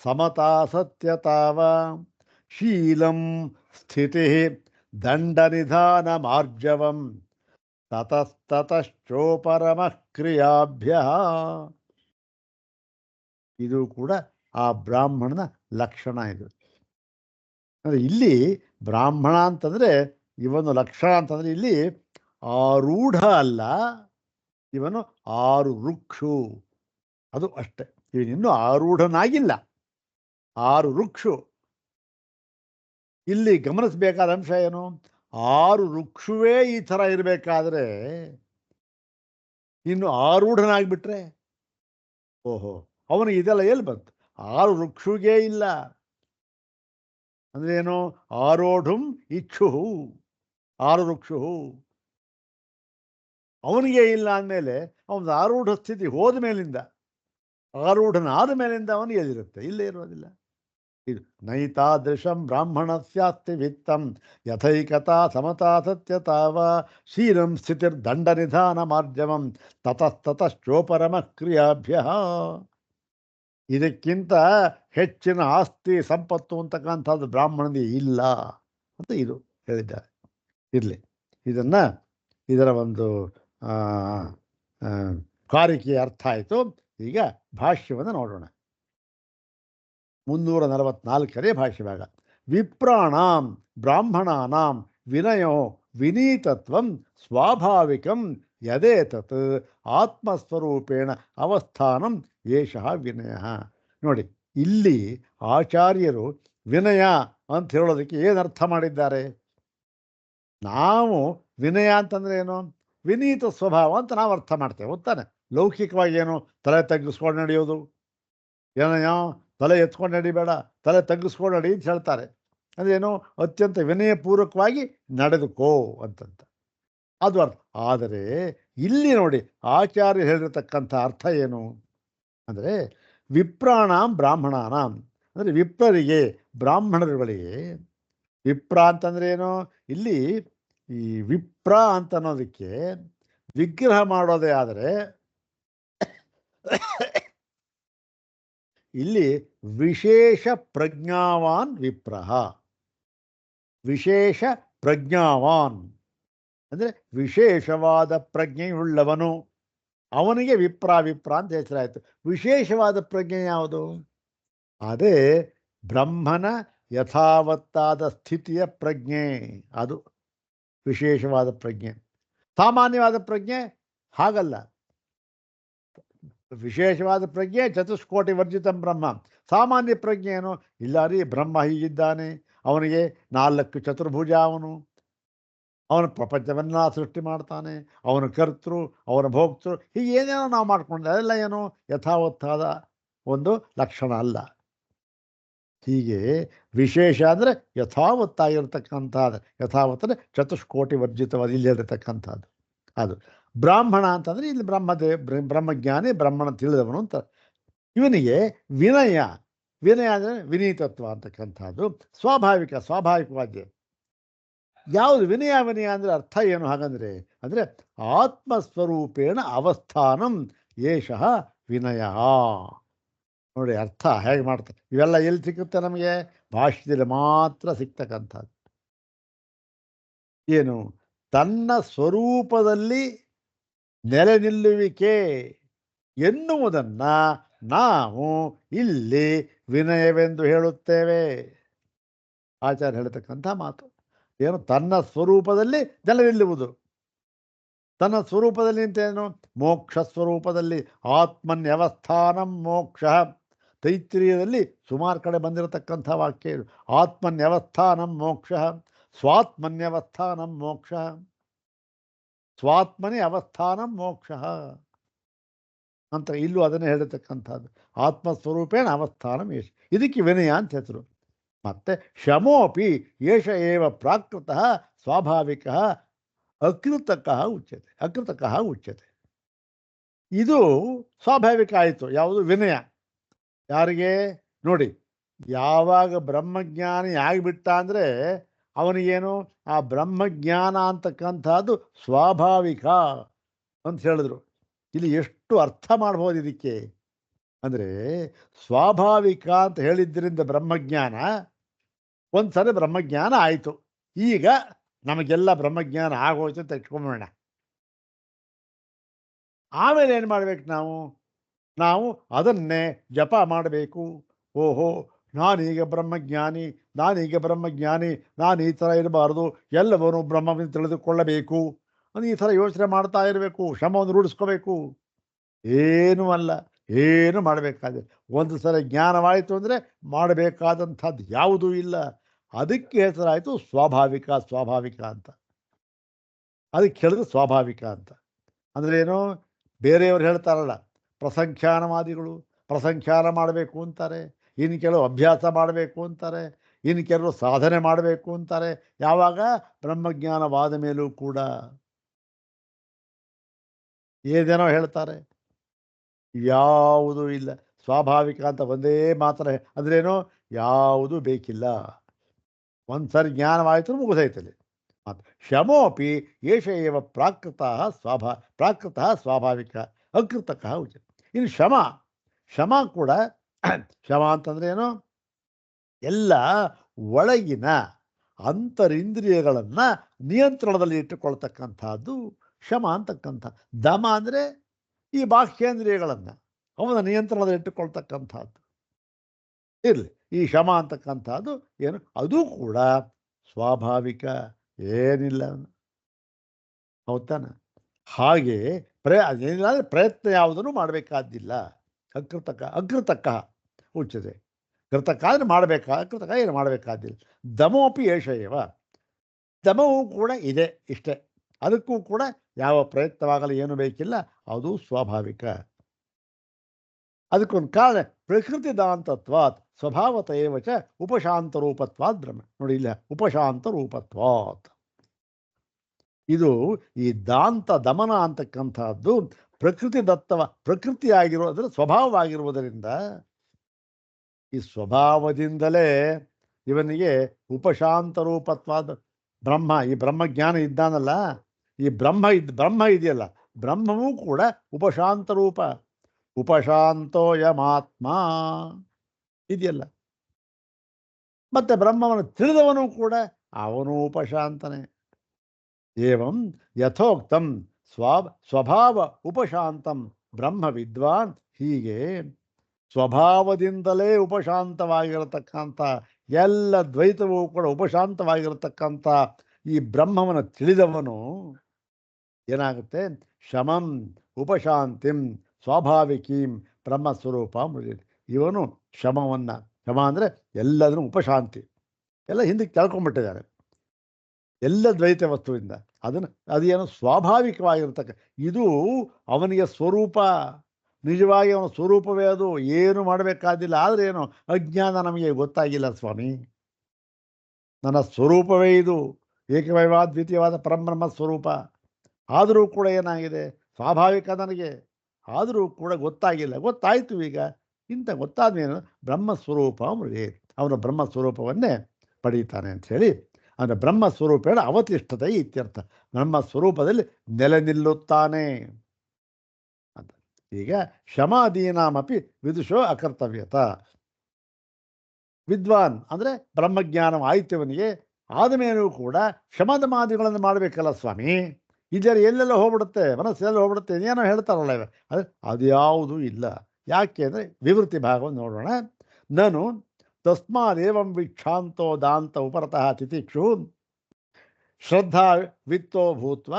ಸಮತಾ ಸತ್ಯತಾವ ಶೀಲಂ ಸ್ಥಿತಿ ದಂಡನಿಧಾನ ಮಾರ್ಜವಂ ತತಸ್ತತಶ್ಚೋಪರಮಃ ಕ್ರಿಯಾಭ್ಯ. ಇದು ಕೂಡ ಆ ಬ್ರಾಹ್ಮಣನ ಲಕ್ಷಣ. ಇದು ಅಂದರೆ ಇಲ್ಲಿ ಬ್ರಾಹ್ಮಣ ಅಂತಂದರೆ ಇವನು ಲಕ್ಷಣ ಅಂತಂದರೆ ಇಲ್ಲಿ ಆರೂಢ ಅಲ್ಲ, ಇವನು ಆರು ರುಕ್ಷು, ಅದು ಅಷ್ಟೆ. ಇವನಿನ್ನೂ ಆರೂಢನಾಗಿಲ್ಲ, ಆರು ರುಕ್ಷು. ಇಲ್ಲಿ ಗಮನಿಸಬೇಕಾದ ಅಂಶ ಏನು? ಆರು ರುಕ್ಷುವೇ ಈ ಥರ ಇರಬೇಕಾದ್ರೆ ಇನ್ನು ಆರೂಢನಾಗಿಬಿಟ್ರೆ ಓಹೋ, ಅವನಿಗೆ ಇದೆಲ್ಲ ಎಲ್ಲಿ ಬಂತು? ಆರು ರುಕ್ಷುಗೇ ಇಲ್ಲ ಅಂದ್ರೆ ಏನು? ಆರೋಢುಂ ಇಚ್ಛು, ಆರು ರುಕ್ಷು ಅವನಿಗೆ ಇಲ್ಲ ಅಂದಮೇಲೆ ಅವನ ಆರೂಢ ಸ್ಥಿತಿ ಹೋದ ಮೇಲಿಂದ, ಆರೂಢನಾದ ಮೇಲಿಂದ ಅವನಿಗೆ ಎಲ್ಲಿರುತ್ತೆ? ಇಲ್ಲೇ ಇರೋದಿಲ್ಲ. ಇದು ನೈತಾದೃಶಂ ಬ್ರಾಹ್ಮಣಸ್ಯಾಸ್ತಿ ವಿತ್ತಂ ಯಥೈಕತಾ ಸಮತಾ ಸತ್ಯತಾವ ಶೀಲಂ ಸ್ಥಿತಿರ್ದಂಡ ನಿಧಾನ ಮಾರ್ಜವಂ ತತಸ್ತತಶ್ಚೋಪರಮಃ ಕ್ರಿಯಾಭ್ಯ. ಇದಕ್ಕಿಂತ ಹೆಚ್ಚಿನ ಆಸ್ತಿ ಸಂಪತ್ತು ಅಂತಕ್ಕಂಥದ್ದು ಬ್ರಾಹ್ಮಣನಿಗೆ ಇಲ್ಲ ಅಂತ ಇದು ಹೇಳಿದ್ದಾರೆ. ಇರಲಿ, ಇದರ ಒಂದು ಕಾರಿಕೆಯ ಅರ್ಥ ಆಯಿತು. ಈಗ ಭಾಷ್ಯವನ್ನು ನೋಡೋಣ. 344ನೇ ಭಾಷ್ಯಭಾಗ. ವಿಪ್ರಾಣಾಂ ಬ್ರಾಹ್ಮಣಾನಾಂ ವಿನಯೋ ವಿನೀತತ್ವಂ ಸ್ವಾಭಾವಿಕಂ ಯದೇತತ್ ಆತ್ಮಸ್ವರೂಪೇಣ ಅವಸ್ಥಾನಂ ಏಷಃ ವಿನಯ. ನೋಡಿ, ಇಲ್ಲಿ ಆಚಾರ್ಯರು ವಿನಯ ಅಂತ ಹೇಳೋದಕ್ಕೆ ಏನು ಅರ್ಥ ಮಾಡಿದ್ದಾರೆ? ನಾವು ವಿನಯ ಅಂತಂದ್ರೆ ಏನು? ವಿನೀತ ಸ್ವಭಾವ ಅಂತ ನಾವು ಅರ್ಥ ಮಾಡ್ತೇವೆ, ಗೊತ್ತಾನೆ. ಲೌಕಿಕವಾಗಿ ಏನು? ತಲೆ ತಗ್ಗಿಸ್ಕೊಂಡು ನಡೆಯೋದು. ಏನಯ್ಯ, ತಲೆ ಎತ್ಕೊಂಡು ನಡಿಬೇಡ, ತಲೆ ತಗ್ಗಿಸ್ಕೊಂಡು ನಡಿ ಅಂತ ಹೇಳ್ತಾರೆ. ಅದೇನು? ಅತ್ಯಂತ ವಿನಯಪೂರ್ವಕವಾಗಿ ನಡೆದುಕೋ ಅಂತಂತ ಅದು ಅರ್ಥ. ಆದರೆ ಇಲ್ಲಿ ನೋಡಿ, ಆಚಾರ್ಯ ಹೇಳಿರತಕ್ಕಂಥ ಅರ್ಥ ಏನು ಅಂದರೆ ವಿಪ್ರಾಣಾಂ ಬ್ರಾಹ್ಮಣಾನಾಂ ಅಂದರೆ ವಿಪ್ರರಿಗೆ, ಬ್ರಾಹ್ಮಣರುಗಳಿಗೆ. ವಿಪ್ರ ಅಂತಂದ್ರೆ ಏನು? ಇಲ್ಲಿ ಈ ವಿಪ್ರ ಅಂತ ಅನ್ನೋದಕ್ಕೆ ವಿಗ್ರಹ ಮಾಡೋದೇ ಆದರೆ ಇಲ್ಲಿ ವಿಶೇಷ ಪ್ರಜ್ಞಾವಾನ್ ವಿಪ್ರಹ. ವಿಶೇಷ ಪ್ರಜ್ಞಾವಾನ್ ಅಂದರೆ ವಿಶೇಷವಾದ ಪ್ರಜ್ಞೆಯುಳ್ಳವನು, ಅವನಿಗೆ ವಿಪ್ರ ಅಂತ ಹೆಸರಾಯಿತು. ವಿಶೇಷವಾದ ಪ್ರಜ್ಞೆ ಯಾವುದು? ಅದೇ ಬ್ರಹ್ಮನ ಯಥಾವತ್ತಾದ ಸ್ಥಿತಿಯ ಪ್ರಜ್ಞೆ, ಅದು ವಿಶೇಷವಾದ ಪ್ರಜ್ಞೆ. ಸಾಮಾನ್ಯವಾದ ಪ್ರಜ್ಞೆ ಹಾಗಲ್ಲ. ವಿಶೇಷವಾದ ಪ್ರಜ್ಞೆ ಚತುಷ್ಕೋಟಿ ವರ್ಜಿತಂ ಬ್ರಹ್ಮ. ಸಾಮಾನ್ಯ ಪ್ರಜ್ಞೆ ಏನು? ಇಲ್ಲ ರೀ, ಬ್ರಹ್ಮ ಹೀಗಿದ್ದಾನೆ, ಅವನಿಗೆ 4 ಚತುರ್ಭುಜ, ಅವನ ಪ್ರಪಂಚವನ್ನ ಸೃಷ್ಟಿ ಮಾಡ್ತಾನೆ, ಅವನ ಕರ್ತೃ, ಅವನ ಭೋಕ್ತೃ, ಹೀಗೆ ಏನೇನೋ ನಾವು ಮಾಡ್ಕೊಂಡ್ರೆ ಅದೆಲ್ಲ ಏನು ಯಥಾವತ್ತಾದ ಒಂದು ಲಕ್ಷಣ ಅಲ್ಲ. ಹೀಗೆ ವಿಶೇಷ ಅಂದರೆ ಯಥಾವತ್ತಾಗಿರ್ತಕ್ಕಂಥದ್ದು. ಯಥಾವತ್ತಂದರೆ ಚತುಷ್ಕೋಟಿ ವರ್ಜಿತವಾದ ಇಲ್ಲಿರತಕ್ಕಂಥದ್ದು ಅದು. ಬ್ರಾಹ್ಮಣ ಅಂತಂದರೆ ಇಲ್ಲಿ ಬ್ರಹ್ಮಜ್ಞಾನಿ, ಬ್ರಹ್ಮಣ ತಿಳಿದವನು ಅಂತ. ಇವನಿಗೆ ವಿನಯ ಅಂದರೆ ವಿನೀತತ್ವ ಅಂತಕ್ಕಂಥದ್ದು ಸ್ವಾಭಾವಿಕವಾಗಿ. ಯಾವುದು ವಿನಯ ಅಂದರೆ ಅರ್ಥ ಏನು ಹಾಗಂದರೆ? ಅಂದರೆ ಆತ್ಮಸ್ವರೂಪೇಣ ಅವಸ್ಥಾನಂ ಏಷಃ ವಿನಯ. ನೋಡಿ ಅರ್ಥ ಹೇಗೆ ಮಾಡ್ತಾರೆ. ಇವೆಲ್ಲ ಎಲ್ಲಿ ಸಿಕ್ಕುತ್ತೆ ನಮಗೆ? ಭಾಷ್ಯದಲ್ಲಿ ಮಾತ್ರ ಸಿಗ್ತಕ್ಕಂಥದ್ದು. ಏನು? ತನ್ನ ಸ್ವರೂಪದಲ್ಲಿ ನೆಲೆ ನಿಲ್ಲುವಿಕೆ ಎನ್ನುವುದನ್ನು ನಾವು ಇಲ್ಲಿ ವಿನಯವೆಂದು ಹೇಳುತ್ತೇವೆ. ಆಚಾರ್ಯ ಹೇಳ್ತಕ್ಕಂಥ ಮಾತು ಏನು? ತನ್ನ ಸ್ವರೂಪದಲ್ಲಿ ನೆಲೆ ನಿಲ್ಲುವುದು. ತನ್ನ ಸ್ವರೂಪದಲ್ಲಿ ಅಂತೇನು? ಮೋಕ್ಷ ಸ್ವರೂಪದಲ್ಲಿ. ಆತ್ಮನ್ಯವಸ್ಥಾನಂ ಮೋಕ್ಷ. ತೈತ್ರೀಯದಲ್ಲಿ ಸುಮಾರು ಕಡೆ ಬಂದಿರತಕ್ಕಂಥ ವಾಕ್ಯ ಇದು. ಆತ್ಮನ್ಯವಸ್ಥಾನಂ ಮೋಕ್ಷ, ಸ್ವಾತ್ಮನ್ಯವಸ್ಥಾನಂ ಮೋಕ್ಷ, ಸ್ವಾತ್ಮನೇ ಅವಸ್ಥಾನಂ ಮೋಕ್ಷ ಅಂತ ಇಲ್ಲೂ ಅದನ್ನೇ ಹೇಳಿರ್ತಕ್ಕಂಥದ್ದು. ಆತ್ಮಸ್ವರೂಪೇಣ ಅವಸ್ಥಾನಂ ಏಷ, ಇದಕ್ಕೆ ವಿನಯ ಅಂತ ಹೆಸರು. ಮತ್ತೆ ಶಮೋಪಿ ಏಷ ಏವ ಪ್ರಾಕೃತಃ ಸ್ವಾಭಾವಿಕಃ ಅಕೃತಕಃ ಉಚ್ಯತೆ. ಇದು ಸ್ವಾಭಾವಿಕ ಆಯಿತು. ಯಾವುದು? ವಿನಯ. ಯಾರಿಗೆ ನೋಡಿ, ಯಾವಾಗ ಬ್ರಹ್ಮಜ್ಞಾನಿ ಆಗಿಬಿಟ್ಟ ಅಂದರೆ ಅವನಿಗೇನು ಆ ಬ್ರಹ್ಮಜ್ಞಾನ ಅಂತಕ್ಕಂಥದ್ದು ಸ್ವಾಭಾವಿಕ ಅಂತ ಹೇಳಿದ್ರು. ಇಲ್ಲಿ ಎಷ್ಟು ಅರ್ಥ ಮಾಡ್ಬೋದು ಇದಕ್ಕೆ ಅಂದರೆ, ಸ್ವಾಭಾವಿಕ ಅಂತ ಹೇಳಿದ್ದರಿಂದ ಬ್ರಹ್ಮಜ್ಞಾನ, ಒಂದು ಸರಿ ಬ್ರಹ್ಮಜ್ಞಾನ ಆಯಿತು, ಈಗ ನಮಗೆಲ್ಲ ಬ್ರಹ್ಮಜ್ಞಾನ ಆಗೋಯ್ತು ಅಂತ ಇಟ್ಕೊಂಬೋಣ. ಆಮೇಲೆ ಏನು ಮಾಡ್ಬೇಕು ನಾವು? ನಾವು ಅದನ್ನೇ ಜಪ ಮಾಡಬೇಕು. ಓಹೋ, ನಾನೀಗ ಬ್ರಹ್ಮಜ್ಞಾನಿ, ನಾನೀಗ ಬ್ರಹ್ಮಜ್ಞಾನಿ, ನಾನು ಈ ಥರ ಇರಬಾರ್ದು, ಎಲ್ಲವನ್ನೂ ಬ್ರಹ್ಮವನ್ನು ತಿಳಿದುಕೊಳ್ಳಬೇಕು ಅಂತ ಈ ಥರ ಯೋಚನೆ ಮಾಡ್ತಾ ಇರಬೇಕು, ಶ್ರಮವನ್ನು ರೂಢಿಸ್ಕೋಬೇಕು. ಏನೂ ಅಲ್ಲ, ಏನು ಮಾಡಬೇಕಾದ್ರೆ ಒಂದು ಸಲ ಜ್ಞಾನವಾಯಿತು ಅಂದರೆ ಮಾಡಬೇಕಾದಂಥದ್ದು ಯಾವುದೂ ಇಲ್ಲ. ಅದಕ್ಕೆ ಹೆಸರಾಯಿತು ಸ್ವಾಭಾವಿಕ. ಸ್ವಾಭಾವಿಕ ಅಂತ ಅದಕ್ಕೆ ಹೇಳಿದ್ರು ಸ್ವಾಭಾವಿಕ ಅಂತ. ಅಂದರೆ ಏನು? ಬೇರೆಯವರು ಹೇಳ್ತಾರಲ್ಲ, ಪ್ರಸಂಖ್ಯಾನವಾದಿಗಳು ಪ್ರಸಂಖ್ಯಾನ ಮಾಡಬೇಕು ಅಂತಾರೆ, ಇನ್ನು ಕೆಲವು ಅಭ್ಯಾಸ ಮಾಡಬೇಕು ಅಂತಾರೆ, ಇನ್ನು ಕೆಲವರು ಸಾಧನೆ ಮಾಡಬೇಕು ಅಂತಾರೆ. ಯಾವಾಗ? ಬ್ರಹ್ಮಜ್ಞಾನವಾದ ಮೇಲೂ ಕೂಡ ಏನೇನೋ ಹೇಳ್ತಾರೆ. ಯಾವುದೂ ಇಲ್ಲ. ಸ್ವಾಭಾವಿಕ ಅಂತ ಒಂದೇ ಮಾತ್ರ. ಅಂದ್ರೇನು? ಯಾವುದೂ ಬೇಕಿಲ್ಲ. ಒಂದು ಸರಿ ಜ್ಞಾನವಾಯಿತು ಮುಗಿದೈತಲ್ಲಿ. ಮತ್ತು ಶಮೋಪಿ ಏಷ ಏವ ಪ್ರಾಕೃತಃ ಸ್ವಾಭಾವಿಕ ಅಕೃತಕಃ ಉಚಿತ. ಇನ್ನು ಶಮ ಕೂಡ ಶಮ ಅಂತಂದ್ರೆ ಏನು? ಎಲ್ಲ ಒಳಗಿನ ಅಂತರಿಂದ್ರಿಯಗಳನ್ನು ನಿಯಂತ್ರಣದಲ್ಲಿ ಇಟ್ಟುಕೊಳ್ತಕ್ಕಂಥದ್ದು ಶಮ ಅಂತಕ್ಕಂಥ. ದಮ ಅಂದರೆ ಈ ಬಾಹ್ಯೇಂದ್ರಿಯಗಳನ್ನು ಅವನ ನಿಯಂತ್ರಣದಲ್ಲಿ ಇಟ್ಟುಕೊಳ್ತಕ್ಕಂಥದ್ದು ಇರಲಿ. ಈ ಶಮ ಅಂತಕ್ಕಂಥದ್ದು ಏನು? ಅದು ಕೂಡ ಸ್ವಾಭಾವಿಕ, ಏನಿಲ್ಲ. ಹೌದಾನ? ಹಾಗೆ ಅದೇನಿಲ್ಲ ಅಂದರೆ ಪ್ರಯತ್ನ ಯಾವುದನ್ನು ಮಾಡಬೇಕಾದ್ದಿಲ್ಲ. ಅಕೃತಕ ಉಚ್ಯತೆ. ಕೃತಕ ಅಂದರೆ ಮಾಡಬೇಕಾ, ಅಕೃತಕ ಏನು ಮಾಡಬೇಕಾದ್ದಿಲ್ಲ. ದಮೋಪಿ ಏಷಯವ, ದಮವೂ ಕೂಡ ಇದೆ, ಇಷ್ಟೇ. ಅದಕ್ಕೂ ಕೂಡ ಯಾವ ಪ್ರಯತ್ನವಾಗಲು ಏನು ಬೇಕಿಲ್ಲ, ಅದು ಸ್ವಾಭಾವಿಕ. ಅದಕ್ಕೊಂದು ಕಾರಣ, ಪ್ರಕೃತಿ ದಾಂತತ್ವಾತ್ ಸ್ವಭಾವತ ಏವಚ ಉಪಶಾಂತ ರೂಪತ್ವಾತ್ ಬ್ರಹ್ಮ. ನೋಡಿ, ಇಲ್ಲ ಉಪಶಾಂತ ರೂಪತ್ವಾತ್. ಇದು ಈ ದಾಂತ ದಮನ ಅಂತಕ್ಕಂಥದ್ದು ಪ್ರಕೃತಿಯಾಗಿರೋದ್ರ ಸ್ವಭಾವವಾಗಿರುವುದರಿಂದ, ಈ ಸ್ವಭಾವದಿಂದಲೇ ಇವನಿಗೆ ಉಪಶಾಂತ ರೂಪತ್ವಾದ ಬ್ರಹ್ಮ. ಈ ಬ್ರಹ್ಮಜ್ಞಾನ ಇದ್ದಾನಲ್ಲ, ಈ ಬ್ರಹ್ಮ ಇದೆಯಲ್ಲ, ಬ್ರಹ್ಮವೂ ಕೂಡ ಉಪಶಾಂತ ರೂಪ. ಉಪಶಾಂತೋಯಮಾತ್ಮ ಇದೆಯಲ್ಲ. ಮತ್ತೆ ಬ್ರಹ್ಮವನ್ನು ತಿಳಿದವನು ಕೂಡ ಅವನು ಉಪಶಾಂತನೇ. ಏವಂ ಯಥೋಕ್ತಂ ಸ್ವಭಾವ ಉಪಶಾಂತಂ ಬ್ರಹ್ಮ ವಿದ್ವಾನ್. ಹೀಗೆ ಸ್ವಭಾವದಿಂದಲೇ ಉಪಶಾಂತವಾಗಿರತಕ್ಕಂಥ, ಎಲ್ಲ ದ್ವೈತವೂ ಕೂಡ ಉಪಶಾಂತವಾಗಿರತಕ್ಕಂಥ ಈ ಬ್ರಹ್ಮವನ್ನು ತಿಳಿದವನು ಏನಾಗುತ್ತೆ? ಶಮಂ ಉಪಶಾಂತಿಂ ಸ್ವಾಭಾವಿಕೀಂ ಬ್ರಹ್ಮಸ್ವರೂಪ ಮುರಿದ. ಇವನು ಶಮ ಅಂದರೆ ಎಲ್ಲದನ್ನು ಉಪಶಾಂತಿ, ಎಲ್ಲ ಹಿಂದಕ್ಕೆ ಕೆಳ್ಕೊಂಡ್ಬಿಟ್ಟಿದ್ದಾರೆ ಎಲ್ಲ ದ್ವೈತ ವಸ್ತುವಿಂದ. ಅದೇನು ಸ್ವಾಭಾವಿಕವಾಗಿರ್ತಕ್ಕ, ಇದು ಅವನಿಗೆ ಸ್ವರೂಪ, ನಿಜವಾಗಿ ಅವನ ಸ್ವರೂಪವೇ ಅದು, ಏನು ಮಾಡಬೇಕಾದಿಲ್ಲ. ಆದರೆ ಏನು ಅಜ್ಞಾನ ನಮಗೆ ಗೊತ್ತಾಗಿಲ್ಲ ಸ್ವಾಮಿ, ನನ್ನ ಸ್ವರೂಪವೇ ಇದು, ಏಕವೈವ ದ್ವಿತೀಯವಾದ ಪರಬ್ರಹ್ಮ ಸ್ವರೂಪ. ಆದರೂ ಕೂಡ ಏನಾಗಿದೆ, ಸ್ವಾಭಾವಿಕ ನನಗೆ, ಆದರೂ ಕೂಡ ಗೊತ್ತಾಗಿಲ್ಲ. ಗೊತ್ತಾಯಿತು ಈಗ. ಇಂಥ ಗೊತ್ತಾದ್ಮೇನು ಬ್ರಹ್ಮಸ್ವರೂಪ ಮೃದೇ, ಅವನ ಬ್ರಹ್ಮಸ್ವರೂಪವನ್ನೇ ಪಡೀತಾನೆ ಅಂಥೇಳಿ, ಅವನ ಬ್ರಹ್ಮಸ್ವರೂಪೇಣ ಅವತಿಷ್ಠತೆ ಇತ್ಯರ್ಥ. ಬ್ರಹ್ಮಸ್ವರೂಪದಲ್ಲಿ ನೆಲೆ ನಿಲ್ಲುತ್ತಾನೆ ಅಂತ. ಈಗ ಶಮಾದೀನಾಮಪಿ ವಿದುಷೋ ಅಕರ್ತವ್ಯತ. ವಿದ್ವಾನ್ ಅಂದರೆ ಬ್ರಹ್ಮಜ್ಞಾನ ಆಯ್ತವನಿಗೆ ಆದಮೇಲೂ ಕೂಡ ಶಮದಮಾದಿಗಳನ್ನು ಮಾಡಬೇಕಲ್ಲ ಸ್ವಾಮಿ. ಇದರ ಎಲ್ಲೆಲ್ಲ ಹೋಗ್ಬಿಡುತ್ತೆ, ಮನಸ್ಸೆಲ್ಲ ಹೋಗ್ಬಿಡುತ್ತೆ, ಏನೋ ಹೇಳ್ತಾರಲ್ಲ ಇವ, ಅದ್ಯಾವುದೂ ಇಲ್ಲ. ಯಾಕೆ ಅಂದರೆ ವಿವೃತಿ ಭಾಗವನ್ನು ನೋಡೋಣ. ನಾನು ತಸ್ಮಾದೇವಂ ವಿಕ್ಷಾಂತೋ ದಾಂತ ಉಪರತಃ ತಿತಿಕ್ಷು ಶ್ರದ್ಧಾ ವಿತ್ತೋ ಭೂತ್ವ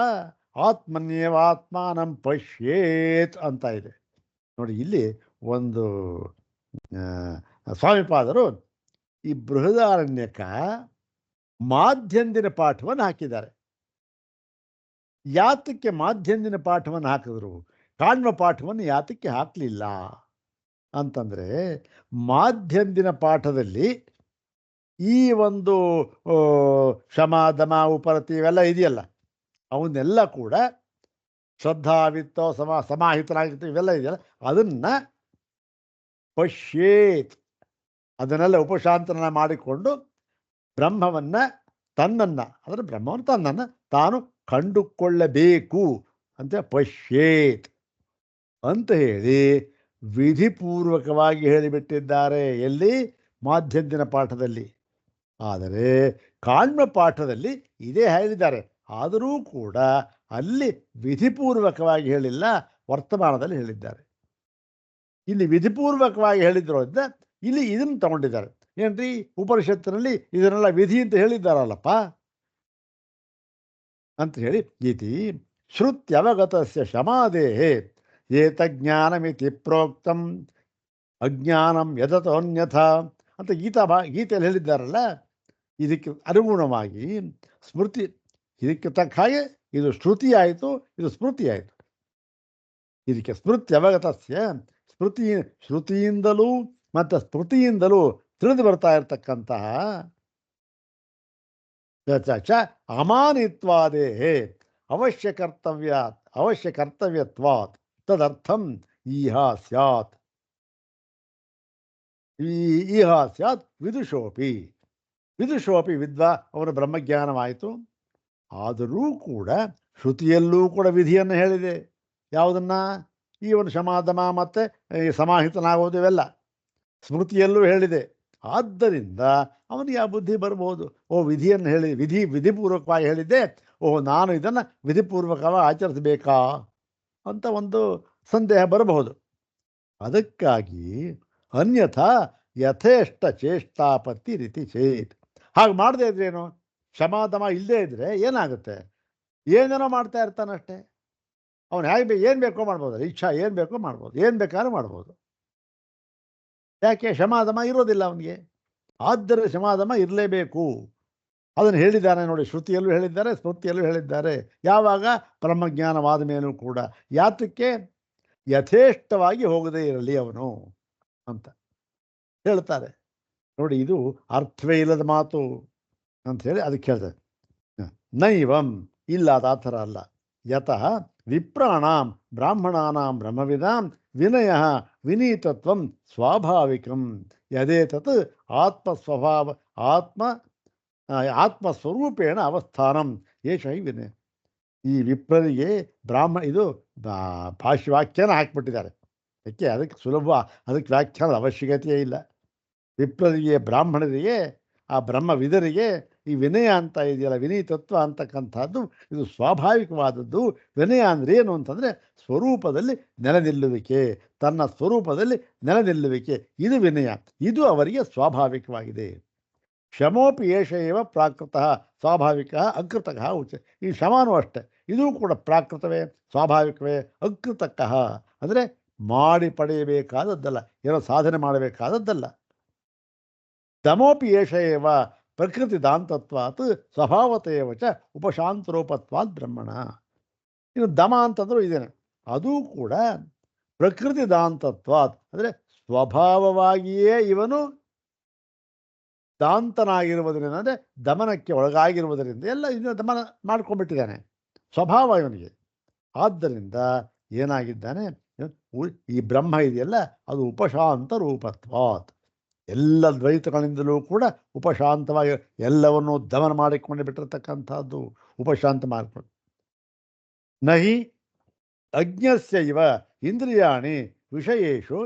ಆತ್ಮನ್ಯೇವಾತ್ಮಾನಂ ಪಶ್ಯೇತ್ ಅಂತ ಇದೆ ನೋಡಿ. ಇಲ್ಲಿ ಒಂದು ಸ್ವಾಮಿಪಾದರು ಈ ಬೃಹದಾರಣ್ಯಕ ಮಾಧ್ಯಂದಿನ ಪಾಠವನ್ನು ಹಾಕಿದ್ದಾರೆ. ಯಾತಕ್ಕೆ ಮಾಧ್ಯಂದಿನ ಪಾಠವನ್ನು ಹಾಕಿದ್ರು, ಕಾಣ್ವ ಪಾಠವನ್ನು ಯಾತಕ್ಕೆ ಹಾಕಲಿಲ್ಲ ಅಂತಂದರೆ, ಮಾಧ್ಯಂದಿನ ಪಾಠದಲ್ಲಿ ಈ ಒಂದು ಶಮ ದಮ ಉಪರತಿ ಇವೆಲ್ಲ ಇದೆಯಲ್ಲ, ಅವನ್ನೆಲ್ಲ ಕೂಡ ಶ್ರದ್ಧಾವಿತ್ತೋ ಸಮಾಹಿತರಾಗಿತ್ತು ಇವೆಲ್ಲ ಇದೆಯಲ್ಲ, ಅದನ್ನು ಪಶ್ಯೇತ್, ಅದನ್ನೆಲ್ಲ ಉಪಶಾಂತನ ಮಾಡಿಕೊಂಡು ಬ್ರಹ್ಮವನ್ನು ತನ್ನನ್ನು, ಅಂದರೆ ಬ್ರಹ್ಮವನ್ನು ತನ್ನನ್ನು ತಾನು ಕಂಡುಕೊಳ್ಳಬೇಕು ಅಂತ ಪಶ್ಯೇತ್ ಅಂತ ಹೇಳಿ ವಿಧಿಪೂರ್ವಕವಾಗಿ ಹೇಳಿಬಿಟ್ಟಿದ್ದಾರೆ. ಎಲ್ಲಿ? ಮಾಧ್ಯಂದಿನ ಪಾಠದಲ್ಲಿ. ಆದರೆ ಕಾಣ್ಮ ಪಾಠದಲ್ಲಿ ಇದೇ ಹೇಳಿದ್ದಾರೆ. ಆದರೂ ಕೂಡ ಅಲ್ಲಿ ವಿಧಿಪೂರ್ವಕವಾಗಿ ಹೇಳಿಲ್ಲ, ವರ್ತಮಾನದಲ್ಲಿ ಹೇಳಿದ್ದಾರೆ. ಇಲ್ಲಿ ವಿಧಿಪೂರ್ವಕವಾಗಿ ಹೇಳಿದ್ರಿಂದ ಇಲ್ಲಿ ಇದನ್ನು ತಗೊಂಡಿದ್ದಾರೆ. ಏನ್ರಿ, ಉಪನಿಷತ್ತಿನಲ್ಲಿ ಇದನ್ನೆಲ್ಲ ವಿಧಿ ಅಂತ ಹೇಳಿದ್ದಾರಲ್ಲಪ್ಪ ಅಂತ ಹೇಳಿ, ಇತಿ ಶ್ರುತ್ಯವಗತಸ್ಯ ಶಮಾದೇಹೇ ಏತಜ್ಞಾನಮಿತಿ ಪ್ರೋಕ್ತಂ ಅಜ್ಞಾನಂ ಯದತೋನ್ಯಥ ಅಂತ ಗೀತೆಯಲ್ಲಿ ಹೇಳಿದ್ದಾರಲ್ಲ. ಇದಕ್ಕೆ ಅನುಗುಣವಾಗಿ ಸ್ಮೃತಿ, ಇದಕ್ಕೆ ತಕ್ಕ ಹಾಗೆ ಇದು ಶ್ರುತಿ ಆಯಿತು, ಇದು ಸ್ಮೃತಿ ಆಯಿತು. ಇದಕ್ಕೆ ಸ್ಮೃತ್ಯವಗತಸ್ಯ, ಶ್ರುತಿಯಿಂದಲೂ ಮತ್ತು ಸ್ಮೃತಿಯಿಂದಲೂ ತಿಳಿದು ಬರ್ತಾ ಇರತಕ್ಕಂತಹ ಅಮಾನಿತ್ವಾದೇಹೇ ಅವಶ್ಯ ಕರ್ತವ್ಯತ್ವಾತ್ ತದರ್ಥಂ ಈಹ ಸ್ಯಾತ್. ಈಹ ಸ್ಯಾತ್ ವಿದುಷೋಪಿ ವಿದ್ವಾ, ಅವನ ಬ್ರಹ್ಮಜ್ಞಾನವಾಯಿತು. ಆದರೂ ಕೂಡ ಶ್ರುತಿಯಲ್ಲೂ ಕೂಡ ವಿಧಿಯನ್ನು ಹೇಳಿದೆ. ಯಾವುದನ್ನ? ಈ ಒಂದು ಶಮಾದಮ ಮತ್ತು ಸಮಾಹಿತನಾಗೋದು ಇವೆಲ್ಲ ಸ್ಮೃತಿಯಲ್ಲೂ ಹೇಳಿದೆ. ಆದ್ದರಿಂದ ಅವನಿಗೆ ಆ ಬುದ್ಧಿ ಬರ್ಬೋದು. ವಿಧಿಯನ್ನು ಹೇಳಿ, ವಿಧಿಪೂರ್ವಕವಾಗಿ ಹೇಳಿದ್ದೆ, ನಾನು ಇದನ್ನು ವಿಧಿಪೂರ್ವಕವಾಗಿ ಆಚರಿಸಬೇಕಾ ಅಂತ ಒಂದು ಸಂದೇಹ ಬರಬಹುದು. ಅದಕ್ಕಾಗಿ ಅನ್ಯಥಾ ಯಥೇಷ್ಟ ಚೇಷ್ಟಾಪತ್ತಿ ರೀತಿ ಚೇತ್, ಹಾಗೆ ಮಾಡದೇ ಇದ್ರೇನು? ಶಮಾದಮ ಇಲ್ಲದೇ ಇದ್ದರೆ ಏನಾಗುತ್ತೆ? ಏನೇನೋ ಮಾಡ್ತಾ ಇರ್ತಾನಷ್ಟೇ. ಅವನು ಹೇಗೆ ಏನು ಬೇಕೋ ಮಾಡ್ಬೋದು, ಇಚ್ಛಾ ಏನು ಬೇಕೋ ಮಾಡ್ಬೋದು, ಏನು ಬೇಕಾದ್ರೂ ಮಾಡ್ಬೋದು. ಯಾಕೆ? ಶಮಾದಮ ಇರೋದಿಲ್ಲ ಅವನಿಗೆ. ಆದ್ದರಿಂದ ಶಮಾದಮ ಇರಲೇಬೇಕು. ಅದನ್ನು ಹೇಳಿದ್ದಾನೆ ನೋಡಿ, ಶ್ರುತಿಯಲ್ಲೂ ಹೇಳಿದ್ದಾರೆ, ಸ್ಮೃತಿಯಲ್ಲೂ ಹೇಳಿದ್ದಾರೆ. ಯಾವಾಗ? ಬ್ರಹ್ಮಜ್ಞಾನವಾದ ಮೇಲೂ ಕೂಡ. ಯಾತಕ್ಕೆ? ಯಥೇಷ್ಟವಾಗಿ ಹೋಗದೇ ಇರಲಿ ಅವನು ಅಂತ ಹೇಳ್ತಾರೆ ನೋಡಿ. ಇದು ಅರ್ಥವೇ ಇಲ್ಲದ ಮಾತು ಅಂತ ಹೇಳಿ ಅದಕ್ಕೆ ಹೇಳ್ತಾರೆ. ನೈವಂ, ಇಲ್ಲ, ಅದು ಆ ಥರ ಅಲ್ಲ. ಯತಃ ವಿಪ್ರಾಣಾಂ ಬ್ರಾಹ್ಮಣಾನಾಂ ಬ್ರಹ್ಮವಿದಾಂ ವಿನಯ ವಿನೀತತ್ವಂ ಸ್ವಾಭಾವಿಕಂ ಯದೇತತ್ ಆತ್ಮಸ್ವರೂಪೇಣ ಅವಸ್ಥಾನಂ ಏಷ ಹಿ ವಿನಯ. ಈ ವಿಪ್ರರಿಗೆ ಇದು ಭಾಷ್ಯವಾಕ್ಯನ ಹಾಕಿಬಿಟ್ಟಿದ್ದಾರೆ. ಯಾಕೆ? ಅದಕ್ಕೆ ಸುಲಭ, ಅದಕ್ಕೆ ವ್ಯಾಖ್ಯಾನದ ಅವಶ್ಯಕತೆಯೇ ಇಲ್ಲ. ವಿಪ್ರರಿಗೆ, ಬ್ರಾಹ್ಮಣರಿಗೆ, ಆ ಬ್ರಹ್ಮವಿದರಿಗೆ ಈ ವಿನಯ ಅಂತ ಇದೆಯಲ್ಲ, ವಿನೀತತ್ವ ಅಂತಕ್ಕಂಥದ್ದು ಇದು ಸ್ವಾಭಾವಿಕವಾದದ್ದು. ವಿನಯ ಅಂದರೆ ಏನು ಅಂತಂದರೆ ಸ್ವರೂಪದಲ್ಲಿ ನೆಲೆನಿಲ್ಲುವಿಕೆ, ತನ್ನ ಸ್ವರೂಪದಲ್ಲಿ ನೆಲೆನಿಲ್ಲುವಿಕೆ, ಇದು ವಿನಯ. ಇದು ಅವರಿಗೆ ಸ್ವಾಭಾವಿಕವಾಗಿದೆ. ಶಮೋಪಿ ಏಷ ಏವ ಪ್ರಾಕೃತಃ ಸ್ವಾಭಾವಿಕ ಅಕೃತಕಃ ಉಚ. ಈ ಶಮನೂ ಅಷ್ಟೆ, ಇದೂ ಕೂಡ ಪ್ರಾಕೃತವೇ, ಸ್ವಾಭಾವಿಕವೇ, ಅಕೃತಕಃ ಅಂದರೆ ಮಾಡಿ ಪಡೆಯಬೇಕಾದದ್ದಲ್ಲ, ಏನೋ ಸಾಧನೆ ಮಾಡಬೇಕಾದದ್ದಲ್ಲ. ದಮೋಪಿ ಏಷ ಏವ ಪ್ರಕೃತಿ ದಾಂತತ್ವಾತ್ ಸ್ವಭಾವತೇವ ಚ ಉಪಶಾಂತರೂಪತ್ವಾತ್ ಬ್ರಹ್ಮಣ. ಇನ್ನು ದಮ ಅಂತಂದ್ರೂ ಇದೇನೆ, ಅದೂ ಕೂಡ ಪ್ರಕೃತಿ ದಾಂತತ್ವಾತ್ ಅಂದರೆ ಸ್ವಭಾವವಾಗಿಯೇ ಇವನು ದಾಂತನಾಗಿರುವುದರಿಂದ, ಅಂದರೆ ದಮನಕ್ಕೆ ಒಳಗಾಗಿರುವುದರಿಂದ ಎಲ್ಲ ಇದನ್ನು ದಮನ ಮಾಡ್ಕೊಂಡ್ಬಿಟ್ಟಿದ್ದಾನೆ, ಸ್ವಭಾವ ಇವನಿಗೆ. ಆದ್ದರಿಂದ ಏನಾಗಿದ್ದಾನೆ? ಈ ಬ್ರಹ್ಮ ಇದೆಯಲ್ಲ, ಅದು ಉಪಶಾಂತ ರೂಪತ್ವಾತ್, ಎಲ್ಲ ದ್ವೈತಗಳಿಂದಲೂ ಕೂಡ ಉಪಶಾಂತವಾಗಿ ಎಲ್ಲವನ್ನೂ ದಮನ ಮಾಡಿಕೊಂಡು ಬಿಟ್ಟಿರ್ತಕ್ಕಂಥದ್ದು, ಉಪಶಾಂತ ಮಾಡಿಕೊಂಡು. ನಹಿ ಅಜ್ಞಸ್ಯ ಇವ ಇಂದ್ರಿಯಾಣಿ ವಿಷಯೇಷು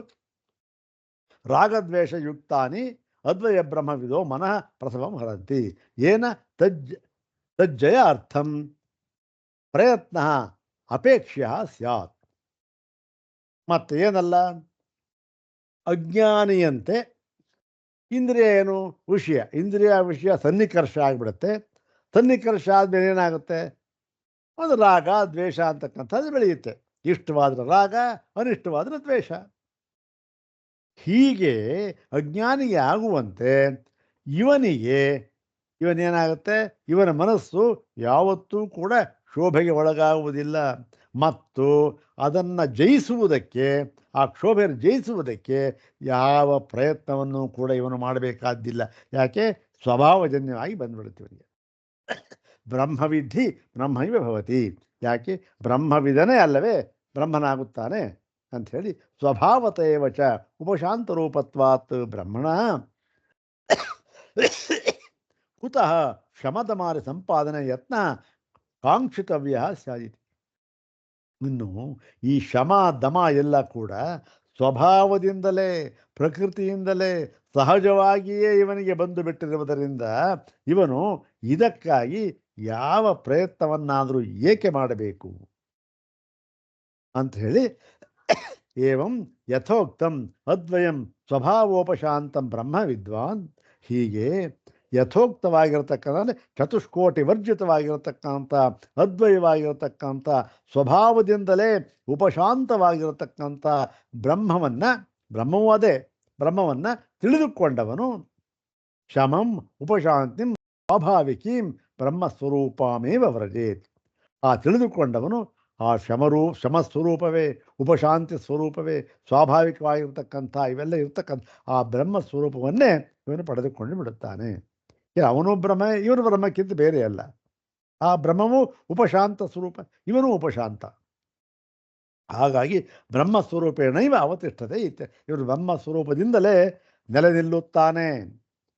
ರಾಗದ್ವೇಷಯುಕ್ತಾನಿ ಅದ್ವಯ ಬ್ರಹ್ಮವಿದೋ ಮನಃ ಪ್ರಸವಂ ಹರಂತಿ ಏನ ತಜ್ಜಯ ಅರ್ಥಂ ಪ್ರಯತ್ನ ಅಪೇಕ್ಷ್ಯ ಸ್ಯಾತ್. ಮತ್ತೆ ಏನಲ್ಲ, ಅಜ್ಞಾನಿಯಂತೆ ಇಂದ್ರಿಯ ಏನು? ವಿಷಯ. ಇಂದ್ರಿಯ ವಿಷಯ ಸನ್ನಿಕರ್ಷ ಆಗಿಬಿಡುತ್ತೆ. ಸನ್ನಿಕರ್ಷ ಆದಮೇಲೆ ಏನಾಗುತ್ತೆ? ಅದು ರಾಗ ದ್ವೇಷ ಅಂತಕ್ಕಂಥದ್ದು ಬೆಳೆಯುತ್ತೆ. ಇಷ್ಟವಾದ್ರೆ ರಾಗ, ಅನಿಷ್ಟವಾದ್ರೆ ದ್ವೇಷ. ಹೀಗೆ ಅಜ್ಞಾನಿಗೆ ಆಗುವಂತೆ ಇವನೇನಾಗುತ್ತೆ? ಇವನ ಮನಸ್ಸು ಯಾವತ್ತೂ ಕೂಡ ಶೋಭೆಗೆ ಒಳಗಾಗುವುದಿಲ್ಲ. ಮತ್ತು ಅದನ್ನು ಜಯಿಸುವುದಕ್ಕೆ, ಆ ಕ್ಷೋಭೆಯನ್ನು ಜಯಿಸುವುದಕ್ಕೆ ಯಾವ ಪ್ರಯತ್ನವನ್ನು ಕೂಡ ಇವನು ಮಾಡಬೇಕಾದ್ದಿಲ್ಲ. ಯಾಕೆ? ಸ್ವಭಾವಜನ್ಯವಾಗಿ ಬಂದ್ಬಿಡುತ್ತೆ ಇವನಿಗೆ. ಬ್ರಹ್ಮವಿದ್ಧಿ ಬ್ರಹ್ಮೈವ ಭವತಿ. ಯಾಕೆ? ಬ್ರಹ್ಮವಿದನೇ ಅಲ್ಲವೇ ಬ್ರಹ್ಮನಾಗುತ್ತಾನೆ ಅಂಥೇಳಿ ಸ್ವಭಾವತೇವ ಚ ಉಪಶಾಂತರೂಪತ್ವಾತ್ ಬ್ರಹ್ಮಣ ಕುತಃ ಶಮದಮಾರಿ ಸಂಪಾದನೆ ಯತ್ನ ಕಾಂಕ್ಷಿತವ್ಯ ಸ್ಯಾದಿತಿ. ಇನ್ನು ಈ ಶಮ ದಮ ಎಲ್ಲ ಕೂಡ ಸ್ವಭಾವದಿಂದಲೇ ಪ್ರಕೃತಿಯಿಂದಲೇ ಸಹಜವಾಗಿಯೇ ಇವನಿಗೆ ಬಂದು ಬಿಟ್ಟಿರುವುದರಿಂದ ಇವನು ಇದಕ್ಕಾಗಿ ಯಾವ ಪ್ರಯತ್ನವನ್ನಾದರೂ ಏಕೆ ಮಾಡಬೇಕು ಅಂತ ಹೇಳಿ ಏವಂ ಯಥೋಕ್ತಂ ಅದ್ವಯಂ ಸ್ವಭಾವೋಪಶಾಂತಂ ಬ್ರಹ್ಮ ವಿದ್ವಾನ್, ಹೀಗೆ ಯಥೋಕ್ತವಾಗಿರತಕ್ಕಂಥ ಚತುಷ್ಕೋಟಿ ವರ್ಜಿತವಾಗಿರತಕ್ಕಂಥ ಅದ್ವಯವಾಗಿರತಕ್ಕಂಥ ಸ್ವಭಾವದಿಂದಲೇ ಉಪಶಾಂತವಾಗಿರತಕ್ಕಂಥ ಬ್ರಹ್ಮವೂ ಅದೇ ಬ್ರಹ್ಮವನ್ನು ತಿಳಿದುಕೊಂಡವನು ಶಮಂ ಉಪಶಾಂತಿಂ ಸ್ವಾಭಾವಿಕೀಂ ಬ್ರಹ್ಮಸ್ವರೂಪಮೇವ ವ್ರಜೇತ್. ಆ ತಿಳಿದುಕೊಂಡವನು ಆ ಶಮಸ್ವರೂಪವೇ ಉಪಶಾಂತಿ ಸ್ವರೂಪವೇ ಸ್ವಾಭಾವಿಕವಾಗಿರ್ತಕ್ಕಂಥ ಇವೆಲ್ಲ ಇರ್ತಕ್ಕಂಥ ಆ ಬ್ರಹ್ಮಸ್ವರೂಪವನ್ನೇ ಇವನು ಪಡೆದುಕೊಂಡು ಬಿಡುತ್ತಾನೆ. ಅವನು ಬ್ರಹ್ಮ, ಇವನು ಬ್ರಹ್ಮಕ್ಕಿಂತ ಬೇರೆ ಅಲ್ಲ. ಆ ಬ್ರಹ್ಮವು ಉಪಶಾಂತ ಸ್ವರೂಪ, ಇವನು ಉಪಶಾಂತ. ಹಾಗಾಗಿ ಬ್ರಹ್ಮಸ್ವರೂಪೇಣೈವ ಅವತಿಷ್ಠತೆ ಇತ್ತೆ, ಇವನು ಬ್ರಹ್ಮಸ್ವರೂಪದಿಂದಲೇ ನೆಲೆ ನಿಲ್ಲುತ್ತಾನೆ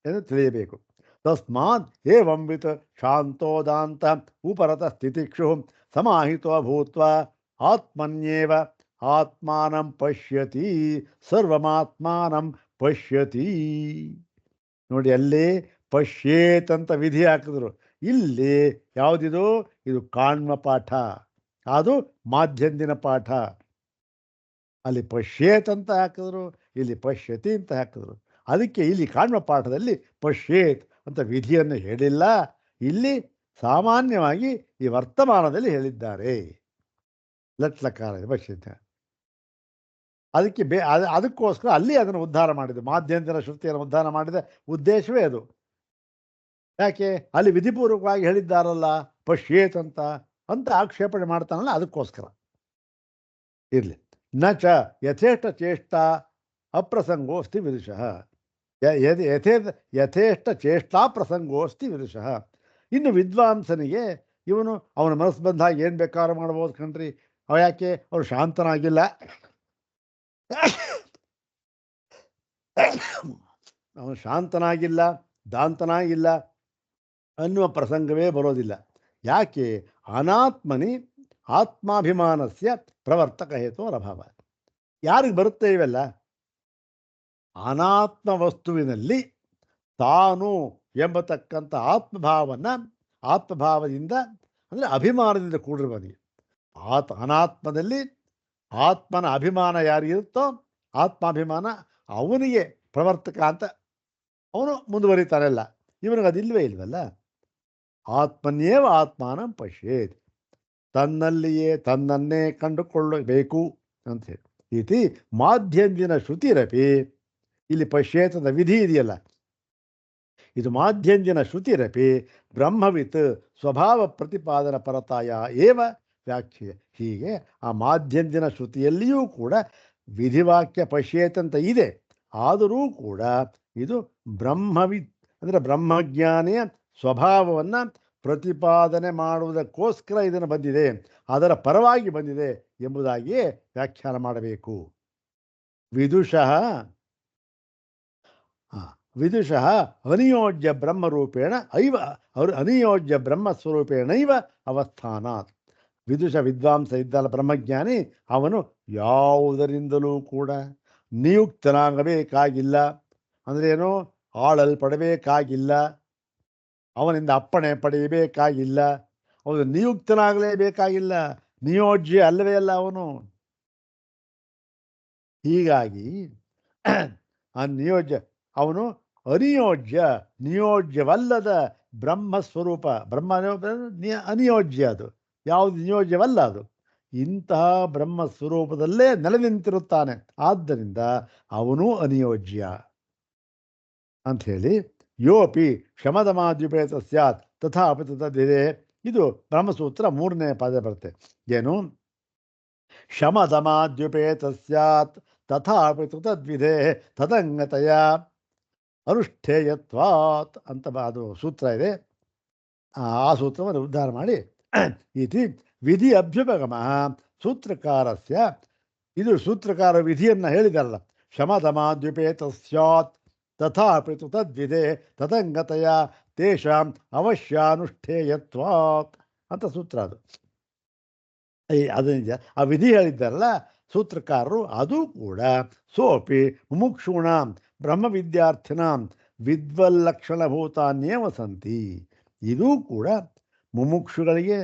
ಎಂದು ತಿಳಿಯಬೇಕು. ತಸ್ಮಾತ್ ಏವಂವಿತ್ ಶಾಂತೋದಾಂತ ಉಪರತ ಸ್ಥಿತಿಕ್ಷು ಸಮಾಹಿತೋ ಭೂತ್ವಾ ಆತ್ಮನ್ಯೇವ ಆತ್ಮಾನಂ ಪಶ್ಯತಿ ಸರ್ವಮಾತ್ಮಾನಂ ಪಶ್ಯತಿ. ನೋಡಿ, ಅಲ್ಲಿ ಪಶ್ಯೇತ್ ಅಂತ ವಿಧಿ ಹಾಕಿದ್ರು. ಇಲ್ಲಿ ಯಾವುದಿದು? ಇದು ಕಾಣ್ಮ ಪಾಠ, ಅದು ಮಾಧ್ಯಂದಿನ ಪಾಠ. ಅಲ್ಲಿ ಪಶ್ಯೇತ್ ಅಂತ ಹಾಕಿದ್ರು, ಇಲ್ಲಿ ಪಶ್ಯತಿ ಅಂತ ಹಾಕಿದ್ರು. ಅದಕ್ಕೆ ಇಲ್ಲಿ ಕಾಣ್ಮ ಪಾಠದಲ್ಲಿ ಪಶ್ಯೇತ್ ಅಂತ ವಿಧಿಯನ್ನು ಹೇಳಿಲ್ಲ, ಇಲ್ಲಿ ಸಾಮಾನ್ಯವಾಗಿ ಈ ವರ್ತಮಾನದಲ್ಲಿ ಹೇಳಿದ್ದಾರೆ. ಲಟ್ಲಕಾರ ಪಶ್ಯತ. ಅದಕ್ಕೆ ಅದಕ್ಕೋಸ್ಕರ ಅಲ್ಲಿ ಅದನ್ನು ಉದ್ಧಾರ ಮಾಡಿದೆ, ಮಾಧ್ಯಂತರ ಶ್ರುತಿಯನ್ನು ಉದ್ಧಾರ ಮಾಡಿದ ಉದ್ದೇಶವೇ ಅದು. ಯಾಕೆ? ಅಲ್ಲಿ ವಿಧಿಪೂರ್ವಕವಾಗಿ ಹೇಳಿದ್ದಾರಲ್ಲ ಪಶ್ಯೇತ್ ಅಂತ ಆಕ್ಷೇಪಣೆ ಮಾಡ್ತಾನಲ್ಲ, ಅದಕ್ಕೋಸ್ಕರ ಇರಲಿ. ನ ಚ ಯಥೇಷ್ಟ ಚೇಷ್ಟ ಅಪ್ರಸಂಗೋಸ್ತಿ ವಿದುಷಃ, ಯಥೇಷ್ಟ ಚೇಷ್ಟಾ ಪ್ರಸಂಗೋಸ್ತಿ ವಿದುಷಃ. ಇನ್ನು ವಿದ್ವಾಂಸನಿಗೆ ಅವನ ಮನಸ್ಸು ಬಂದ ಹಾಗೆ ಏನು ಬೇಕಾದ್ರೂ ಮಾಡ್ಬೋದು ಕಣ್ರಿ. ಯಾಕೆ? ಅವರು ಶಾಂತನಾಗಿಲ್ಲ, ಅವನು ಶಾಂತನಾಗಿಲ್ಲ, ದಾಂತನಾಗಿಲ್ಲ ಅನ್ನುವ ಪ್ರಸಂಗವೇ ಬರೋದಿಲ್ಲ. ಯಾಕೆ? ಅನಾತ್ಮನಿ ಆತ್ಮಾಭಿಮಾನಸ್ಯ ಪ್ರವರ್ತಕ ಹೇತೋರಭಾವ. ಯಾರಿಗೆ ಬರುತ್ತೆ ಇವೆಲ್ಲ? ಅನಾತ್ಮ ವಸ್ತುವಿನಲ್ಲಿ ತಾನು ಎಂಬತಕ್ಕಂಥ ಆತ್ಮಭಾವದಿಂದ ಅಂದರೆ ಅಭಿಮಾನದಿಂದ ಕೂಡಿರುವನಿಗೆ. ಅನಾತ್ಮದಲ್ಲಿ ಆತ್ಮನ ಅಭಿಮಾನ ಯಾರಿಗಿರುತ್ತೋ ಆತ್ಮಾಭಿಮಾನ ಅವನಿಗೆ ಪ್ರವರ್ತಕ ಅಂತ ಅವನು ಮುಂದುವರಿತಾನೆಲ್ಲ. ಇವನಿಗೆ ಅದಿಲ್ವೇ ಇಲ್ವಲ್ಲ. ಆತ್ಮನ್ಯೇವ ಆತ್ಮಾನಂ ಪಶ್ಯೇತ್, ತನ್ನಲ್ಲಿಯೇ ತನ್ನನ್ನೇ ಕಂಡುಕೊಳ್ಳಬೇಕು ಅಂಥೇಳಿ. ಇತಿ ಮಾಧ್ಯಂದಿನ ಶ್ರುತಿರಪಿ, ಇಲ್ಲಿ ಪಶ್ಯೇತದ ವಿಧಿ ಇದೆಯಲ್ಲ, ಇದು ಮಾಧ್ಯಂದಿನ ಶ್ರುತಿರಪಿ ಬ್ರಹ್ಮವಿತ್ ಸ್ವಭಾವ ಪ್ರತಿಪಾದನ ಪರತಾಯ ಏವ ವ್ಯಾಖ್ಯೆ. ಹೀಗೆ ಆ ಮಾಧ್ಯಂದಿನ ಶ್ರುತಿಯಲ್ಲಿಯೂ ಕೂಡ ವಿಧಿವಾಕ್ಯ ಪಶ್ಯೇತಂತ ಇದೆ. ಆದರೂ ಕೂಡ ಇದು ಬ್ರಹ್ಮವಿತ್ ಅಂದರೆ ಬ್ರಹ್ಮಜ್ಞಾನಿಯ ಸ್ವಭಾವವನ್ನು ಪ್ರತಿಪಾದನೆ ಮಾಡುವುದಕ್ಕೋಸ್ಕರ ಇದನ್ನು ಬಂದಿದೆ, ಅದರ ಪರವಾಗಿ ಬಂದಿದೆ ಎಂಬುದಾಗಿಯೇ ವ್ಯಾಖ್ಯಾನ ಮಾಡಬೇಕು. ವಿದುಷಃ ಅನಿಯೋಜ್ಯ ಬ್ರಹ್ಮರೂಪೇಣ ಅನಿಯೋಜ್ಯ ಬ್ರಹ್ಮಸ್ವರೂಪೇಣೈವ ಅವಸ್ಥಾನಾತ್. ವಿದ್ವಾಂಸ ಇದ್ದಲ್ಲ ಬ್ರಹ್ಮಜ್ಞಾನಿ, ಅವನು ಯಾವುದರಿಂದಲೂ ಕೂಡ ನಿಯುಕ್ತನಾಗಬೇಕಾಗಿಲ್ಲ. ಅಂದ್ರೇನು? ಆಳಲ್ಪಡಬೇಕಾಗಿಲ್ಲ, ಅವನಿಂದ ಅಪ್ಪಣೆ ಪಡೆಯಬೇಕಾಗಿಲ್ಲ, ಅವನು ನಿಯುಕ್ತನಾಗಲೇಬೇಕಾಗಿಲ್ಲ, ನಿಯೋಜ್ಯ ಅಲ್ಲವೇ ಅಲ್ಲ ಅವನು. ಹೀಗಾಗಿ ಅವನು ನಿಯೋಜ್ಯವಲ್ಲದ ಬ್ರಹ್ಮಸ್ವರೂಪ. ಅನಿಯೋಜ್ಯ, ಅದು ಯಾವುದು ನಿಯೋಜ್ಯವಲ್ಲ, ಅದು ಇಂತಹ ಬ್ರಹ್ಮಸ್ವರೂಪದಲ್ಲೇ ನೆಲೆ ನಿಂತಿರುತ್ತಾನೆ. ಆದ್ದರಿಂದ ಅವನು ಅನಿಯೋಜ್ಯ ಅಂಥೇಳಿ ಯೋಪಿ ಶಮದಮಾದ್ಯುಪೇತ ಸ್ಯಾತ್ ತಥಾಪಿ ತದ್ವಿಧೇ. ಇದು ಬ್ರಹ್ಮಸೂತ್ರ 3ನೇ ಪಾದ ಬರುತ್ತೆ. ಏನು? ಶಮದಮಾದ್ಯುಪೇತ ಸ್ಯಾತ್ ತಥಾಪಿ ತದ್ವಿಧೇ ತದಂಗತೆಯ ಅನುಷ್ಠೇಯತ್ವಾತ್ ಅಂತ ಅದು ಸೂತ್ರ ಇದೆ. ಆ ಸೂತ್ರವನ್ನು ಉದ್ಧಾರ ಮಾಡಿ ಇತಿ ವಿಧಿ ಅಭ್ಯುಪಗಮ ಸೂತ್ರಕಾರಸ್ಯ ಇದು ಸೂತ್ರಕಾರ ವಿಧಿಯನ್ನು ಹೇಳಿದಾರಲ್ಲ, ಶಮದಮ ದ್ವಿಪೇತ ಸ್ಯಾತ್ ತಥಾಪಿ ತು ತದ್ವಿಧೆ ತದಂಗತೆಯ ತೇಷಾಂ ಅವಶ್ಯಾನುಷ್ಠೇಯತ್ವಾತ್ ಅಂತ ಸೂತ್ರ ಅದು. ಅದನ್ನ ಆ ವಿಧಿ ಹೇಳಿದ್ದಾರಲ್ಲ ಸೂತ್ರಕಾರರು, ಅದು ಕೂಡ ಸೋಪಿ ಮುಮುಕ್ಷೂಣಾಂ ಬ್ರಹ್ಮ ವಿದ್ಯಾರ್ಥಿನಾಂ ವಿದ್ವಲ್ಲಕ್ಷಣಭೂತಾನ್ಯೇವ ಸಂತಿ. ಇದೂ ಕೂಡ ಮುಮುಕ್ಷುಗಳಿಗೆ,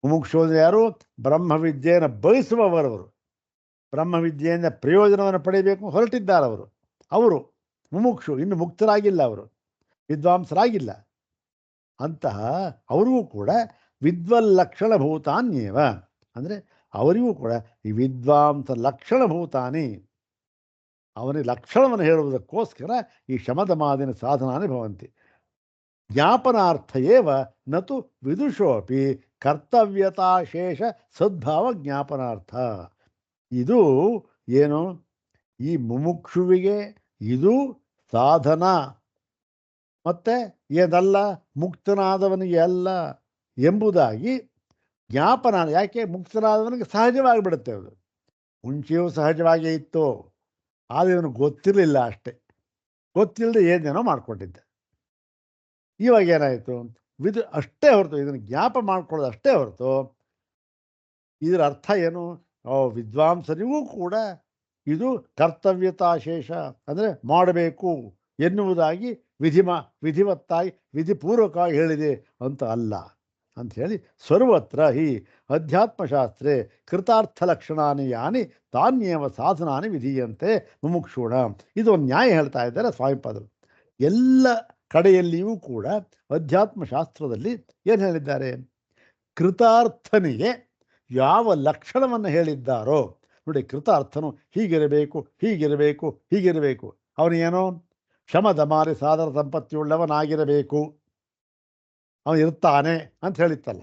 ಮುಮುಕ್ಷು ಅಂದರೆ ಯಾರು? ಬ್ರಹ್ಮವಿದ್ಯೆಯನ್ನು ಬಯಸುವವರವರು, ಬ್ರಹ್ಮವಿದ್ಯೆಯಿಂದ ಪ್ರಯೋಜನವನ್ನು ಪಡೆಯಬೇಕು ಹೊರಟಿದ್ದಾರವರು. ಅವರು ಮುಮುಕ್ಷು, ಇನ್ನು ಮುಕ್ತರಾಗಿಲ್ಲ, ಅವರು ವಿದ್ವಾಂಸರಾಗಿಲ್ಲ. ಅಂತಹ ಅವರಿಗೂ ಕೂಡ ವಿದ್ವಲ್ಲಕ್ಷಣಭೂತಾನ್ಯೇವ ಅಂದರೆ ಅವರಿಗೂ ಕೂಡ ಈ ವಿದ್ವಾಂಸ ಲಕ್ಷಣಭೂತಾನಿ, ಅವನಿಗೆ ಲಕ್ಷಣವನ್ನು ಹೇಳುವುದಕ್ಕೋಸ್ಕರ ಈ ಶಮದಮಾದಿನ ಸಾಧನಾನೇ ಭವಂತಿ. ಜ್ಞಾಪನಾರ್ಥ ಏವ ನತು ವಿದುಷೋಪಿ ಕರ್ತವ್ಯತಾಶೇಷ ಸದ್ಭಾವ ಜ್ಞಾಪನಾರ್ಥ. ಇದು ಏನು, ಈ ಮುಮುಕ್ಷುವಿಗೆ ಇದು ಸಾಧನ, ಮತ್ತೆ ಏನಲ್ಲ ಮುಕ್ತನಾದವನಿಗೆ ಅಲ್ಲ ಎಂಬುದಾಗಿ ಜ್ಞಾಪನ. ಯಾಕೆ? ಮುಕ್ತನಾದವನಿಗೆ ಸಹಜವಾಗಿ ಬಿಡುತ್ತೆ. ಅದು ಮುಂಚೆಯೂ ಸಹಜವಾಗೇ ಇತ್ತು, ಆದರೆ ಇವನು ಗೊತ್ತಿರಲಿಲ್ಲ ಅಷ್ಟೇ, ಗೊತ್ತಿಲ್ಲದೆ ಏನೇನೋ ಮಾಡ್ಕೊಂಡಿದ್ದೆ. ಇವಾಗ ಏನಾಯಿತು? ಅಷ್ಟೇ ಹೊರತು, ಇದನ್ನು ಜ್ಞಾಪ ಮಾಡ್ಕೊಳ್ಳೋದು ಅಷ್ಟೇ ಹೊರತು ಇದರ ಅರ್ಥ ಏನು? ವಿದ್ವಾಂಸರಿಗೂ ಕೂಡ ಇದು ಕರ್ತವ್ಯತಾಶೇಷ ಅಂದರೆ ಮಾಡಬೇಕು ಎನ್ನುವುದಾಗಿ ವಿಧಿವತ್ತಾಗಿ ವಿಧಿಪೂರ್ವಕವಾಗಿ ಹೇಳಿದೆ ಅಂತ ಅಲ್ಲ ಅಂಥೇಳಿ, ಸರ್ವತ್ರ ಹಿ ಅಧ್ಯಾತ್ಮಶಾಸ್ತ್ರೇ ಕೃತಾರ್ಥ ಲಕ್ಷಣಾನಿ ಯಾನಿ ತಾನ್ಯೇವ ಸಾಧನಾನಿ ವಿಧೀಯಂತೆ ಮುಮುಕ್ಷೂಣ. ಇದು ಒಂದು ನ್ಯಾಯ ಹೇಳ್ತಾ ಇದ್ದಾರೆ ಸ್ವಾಮಿಪಾದರು. ಎಲ್ಲ ಕಡೆಯಲ್ಲಿಯೂ ಕೂಡ ಅಧ್ಯಾತ್ಮಶಾಸ್ತ್ರದಲ್ಲಿ ಏನು ಹೇಳಿದ್ದಾರೆ? ಕೃತಾರ್ಥನಿಗೆ ಯಾವ ಲಕ್ಷಣವನ್ನು ಹೇಳಿದ್ದಾರೋ ನೋಡಿ, ಕೃತಾರ್ಥನು ಹೀಗಿರಬೇಕು, ಹೀಗಿರಬೇಕು, ಹೀಗಿರಬೇಕು. ಅವನೇನೋ ಶಮದಮಾರಿ ಸಾಧನ ಸಂಪತ್ತಿಯುಳ್ಳವನಾಗಿರಬೇಕು, ಅವನು ಇರ್ತಾನೆ ಅಂತ ಹೇಳಿತ್ತಲ್ಲ,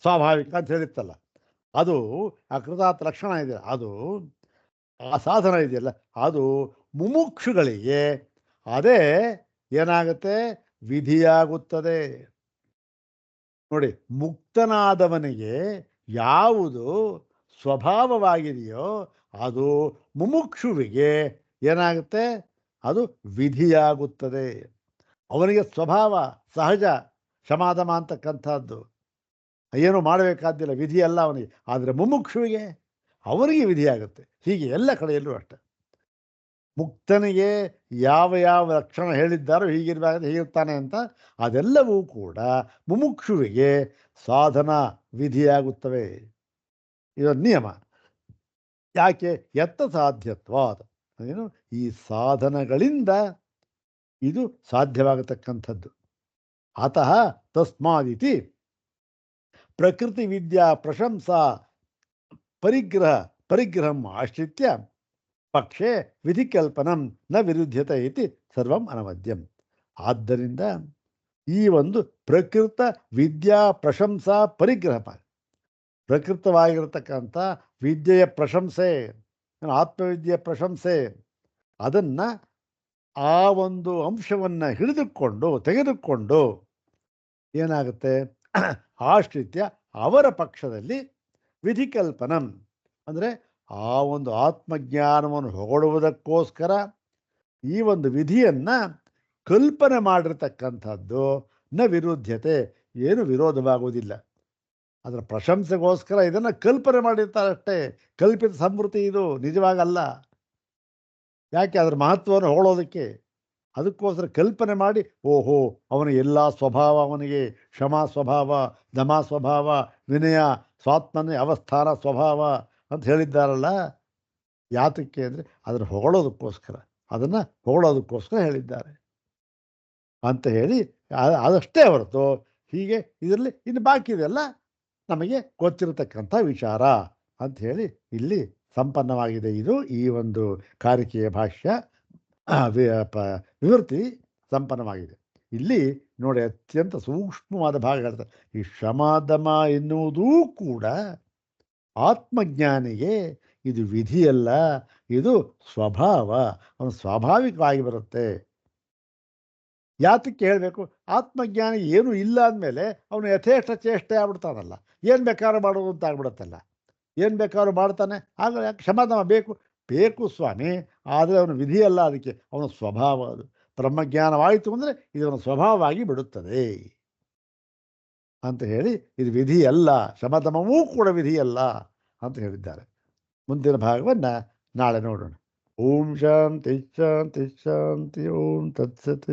ಸ್ವಾಭಾವಿಕ ಅಂತ ಹೇಳಿತ್ತಲ್ಲ. ಅದು ಆ ಕೃತಾರ್ಥ ಲಕ್ಷಣ ಇದೆ, ಅದು ಆ ಸಾಧನ ಇದೆಯಲ್ಲ, ಅದು ಮುಮುಕ್ಷುಗಳಿಗೆ ಅದೇ ಏನಾಗುತ್ತೆ? ವಿಧಿಯಾಗುತ್ತದೆ. ನೋಡಿ, ಮುಕ್ತನಾದವನಿಗೆ ಯಾವುದು ಸ್ವಭಾವವಾಗಿದೆಯೋ ಅದು ಮುಮುಕ್ಷುವಿಗೆ ಏನಾಗುತ್ತೆ? ಅದು ವಿಧಿಯಾಗುತ್ತದೆ. ಅವನಿಗೆ ಸ್ವಭಾವ ಸಹಜ ಶಮಾದಮ ಅಂತಕ್ಕಂಥದ್ದು, ಏನು ಮಾಡಬೇಕಾದ್ದಿಲ್ಲ, ವಿಧಿ ಅಲ್ಲ ಅವನಿಗೆ. ಆದರೆ ಮುಮುಕ್ಷುವಿಗೆ ಅವನಿಗೆ ವಿಧಿಯಾಗುತ್ತೆ. ಹೀಗೆ ಎಲ್ಲ ಕಡೆಯಲ್ಲೂ ಅಷ್ಟೆ. ಮುಕ್ತನಿಗೆ ಯಾವ ಯಾವ ಲಕ್ಷಣ ಹೇಳಿದ್ದಾರೋ ಹೀಗಿರಬೇಕಾದ್ರೆ ಹೀಗಿರ್ತಾನೆ ಅಂತ, ಅದೆಲ್ಲವೂ ಕೂಡ ಮುಮುಕ್ಷುವಿಗೆ ಸಾಧನ ವಿಧಿಯಾಗುತ್ತವೆ. ಇದೊಂದು ನಿಯಮ. ಯಾಕೆ? ಯತ್ತ ಸಾಧ್ಯತ್ವಾದ, ಏನು ಈ ಸಾಧನಗಳಿಂದ ಇದು ಸಾಧ್ಯವಾಗತಕ್ಕಂಥದ್ದು. ಅತಃ ತಸ್ಮಾದಿತಿ ಪ್ರಕೃತಿ ವಿದ್ಯಾ ಪ್ರಶಂಸಾ ಪರಿಗ್ರಹಂ ಆಶ್ರಿತ್ಯ ಪಕ್ಷೆ ವಿಧಿಕಲ್ಪನಂ ನ ವಿರುದ್ಧತೆ ಇತಿ ಸರ್ವಂ ಅನವದ್ಯಂ. ಆದ್ದರಿಂದ ಈ ಒಂದು ಪ್ರಕೃತ ವಿದ್ಯಾ ಪ್ರಶಂಸಾ ಪರಿಗ್ರಹ, ಪ್ರಕೃತವಾಗಿರತಕ್ಕಂಥ ವಿದ್ಯೆಯ ಪ್ರಶಂಸೆ, ಆತ್ಮವಿದ್ಯೆಯ ಪ್ರಶಂಸೆ, ಅದನ್ನು ಆ ಒಂದು ಅಂಶವನ್ನು ತೆಗೆದುಕೊಂಡು ಏನಾಗುತ್ತೆ? ಆಶ್ರಿತ್ಯ ಅವರ ಪಕ್ಷದಲ್ಲಿ ವಿಧಿಕಲ್ಪನಂ ಅಂದರೆ ಆ ಒಂದು ಆತ್ಮಜ್ಞಾನವನ್ನು ಹೊಗಳುವುದಕ್ಕೋಸ್ಕರ ಈ ಒಂದು ವಿಧಿಯನ್ನು ಕಲ್ಪನೆ ಮಾಡಿರ್ತಕ್ಕಂಥದ್ದು ನ ವಿರುದ್ಧತೆ, ಏನು ವಿರೋಧವಾಗುವುದಿಲ್ಲ. ಅದರ ಪ್ರಶಂಸೆಗೋಸ್ಕರ ಇದನ್ನು ಕಲ್ಪನೆ ಮಾಡಿರ್ತಾರಷ್ಟೇ, ಕಲ್ಪಿತ ಸಮೃದ್ಧಿ, ಇದು ನಿಜವಾಗಲ್ಲ. ಯಾಕೆ? ಅದರ ಮಹತ್ವವನ್ನು ಹೊಗಳೋದಕ್ಕೆ, ಅದಕ್ಕೋಸ್ಕರ ಕಲ್ಪನೆ ಮಾಡಿ, ಓಹೋ ಅವನ ಎಲ್ಲ ಸ್ವಭಾವ, ಅವನಿಗೆ ಕ್ಷಮಾ ಸ್ವಭಾವ, ದಮ ಸ್ವಭಾವ, ವಿನಯ, ಸ್ವಾತ್ಮನೆ ಅವಸ್ಥಾನ ಸ್ವಭಾವ ಅಂತ ಹೇಳಿದ್ದಾರಲ್ಲ. ಯಾತಕ್ಕೆ ಅಂದರೆ ಅದನ್ನು ಹೊಗಳೋದಕ್ಕೋಸ್ಕರ ಹೇಳಿದ್ದಾರೆ ಅಂತ ಹೇಳಿ, ಅದಷ್ಟೇ ಹೊರತು ಹೀಗೆ ಇದರಲ್ಲಿ ಇನ್ನು ಬಾಕಿ ಇದೆಲ್ಲ ನಮಗೆ ಗೊತ್ತಿರತಕ್ಕಂಥ ವಿಚಾರ ಅಂತ ಹೇಳಿ ಇಲ್ಲಿ ಸಂಪನ್ನವಾಗಿದೆ. ಇದು ಈ ಒಂದು ಕಾರಿಕೆಯ ಭಾಷ್ಯ ವಿವೃತ್ತಿ ಸಂಪನ್ನವಾಗಿದೆ. ಇಲ್ಲಿ ನೋಡಿ, ಅತ್ಯಂತ ಸೂಕ್ಷ್ಮವಾದ ಭಾಗ ಹೇಳ್ತಾರೆ. ಈ ಶಮದಮ ಎನ್ನುವುದೂ ಕೂಡ ಆತ್ಮಜ್ಞಾನಿಗೆ ಇದು ವಿಧಿಯಲ್ಲ, ಇದು ಸ್ವಭಾವ, ಅವನು ಸ್ವಾಭಾವಿಕವಾಗಿ ಬರುತ್ತೆ. ಯಾತಕ್ಕೆ ಹೇಳಬೇಕು? ಆತ್ಮಜ್ಞಾನಿ ಏನೂ ಇಲ್ಲ ಅಂದಮೇಲೆ ಅವನು ಯಥೇಷ್ಟ ಚೇಷ್ಟೆ ಆಗ್ಬಿಡ್ತಾನಲ್ಲ, ಏನು ಬೇಕಾದ್ರೂ ಮಾಡೋದು ಅಂತ ಆಗ್ಬಿಡುತ್ತಲ್ಲ. ಏನು ಬೇಕಾದ್ರೂ ಮಾಡ್ತಾನೆ, ಆಗ ಯಾಕೆ ಕ್ಷಮಾದಾನ ಬೇಕು? ಬೇಕು ಸ್ವಾಮಿ, ಆದರೆ ಅವನ ವಿಧಿಯಲ್ಲ, ಅದಕ್ಕೆ ಅವನ ಸ್ವಭಾವ ಅದು. ಬ್ರಹ್ಮಜ್ಞಾನವಾಯಿತು ಅಂದರೆ ಇದವನ ಸ್ವಭಾವವಾಗಿ ಬಿಡುತ್ತದೆ ಅಂತ ಹೇಳಿ, ಇದು ವಿಧಿಯಲ್ಲ, ಶಮದಮವೂ ಕೂಡ ವಿಧಿಯಲ್ಲ ಅಂತ ಹೇಳಿದ್ದಾರೆ. ಮುಂದಿನ ಭಾಗವನ್ನು ನಾಳೆ ನೋಡೋಣ. ಓಂ ಶಾಂತಿ ಶಾಂತಿ ಶಾಂತಿ. ಓಂ ತತ್ಸತ್.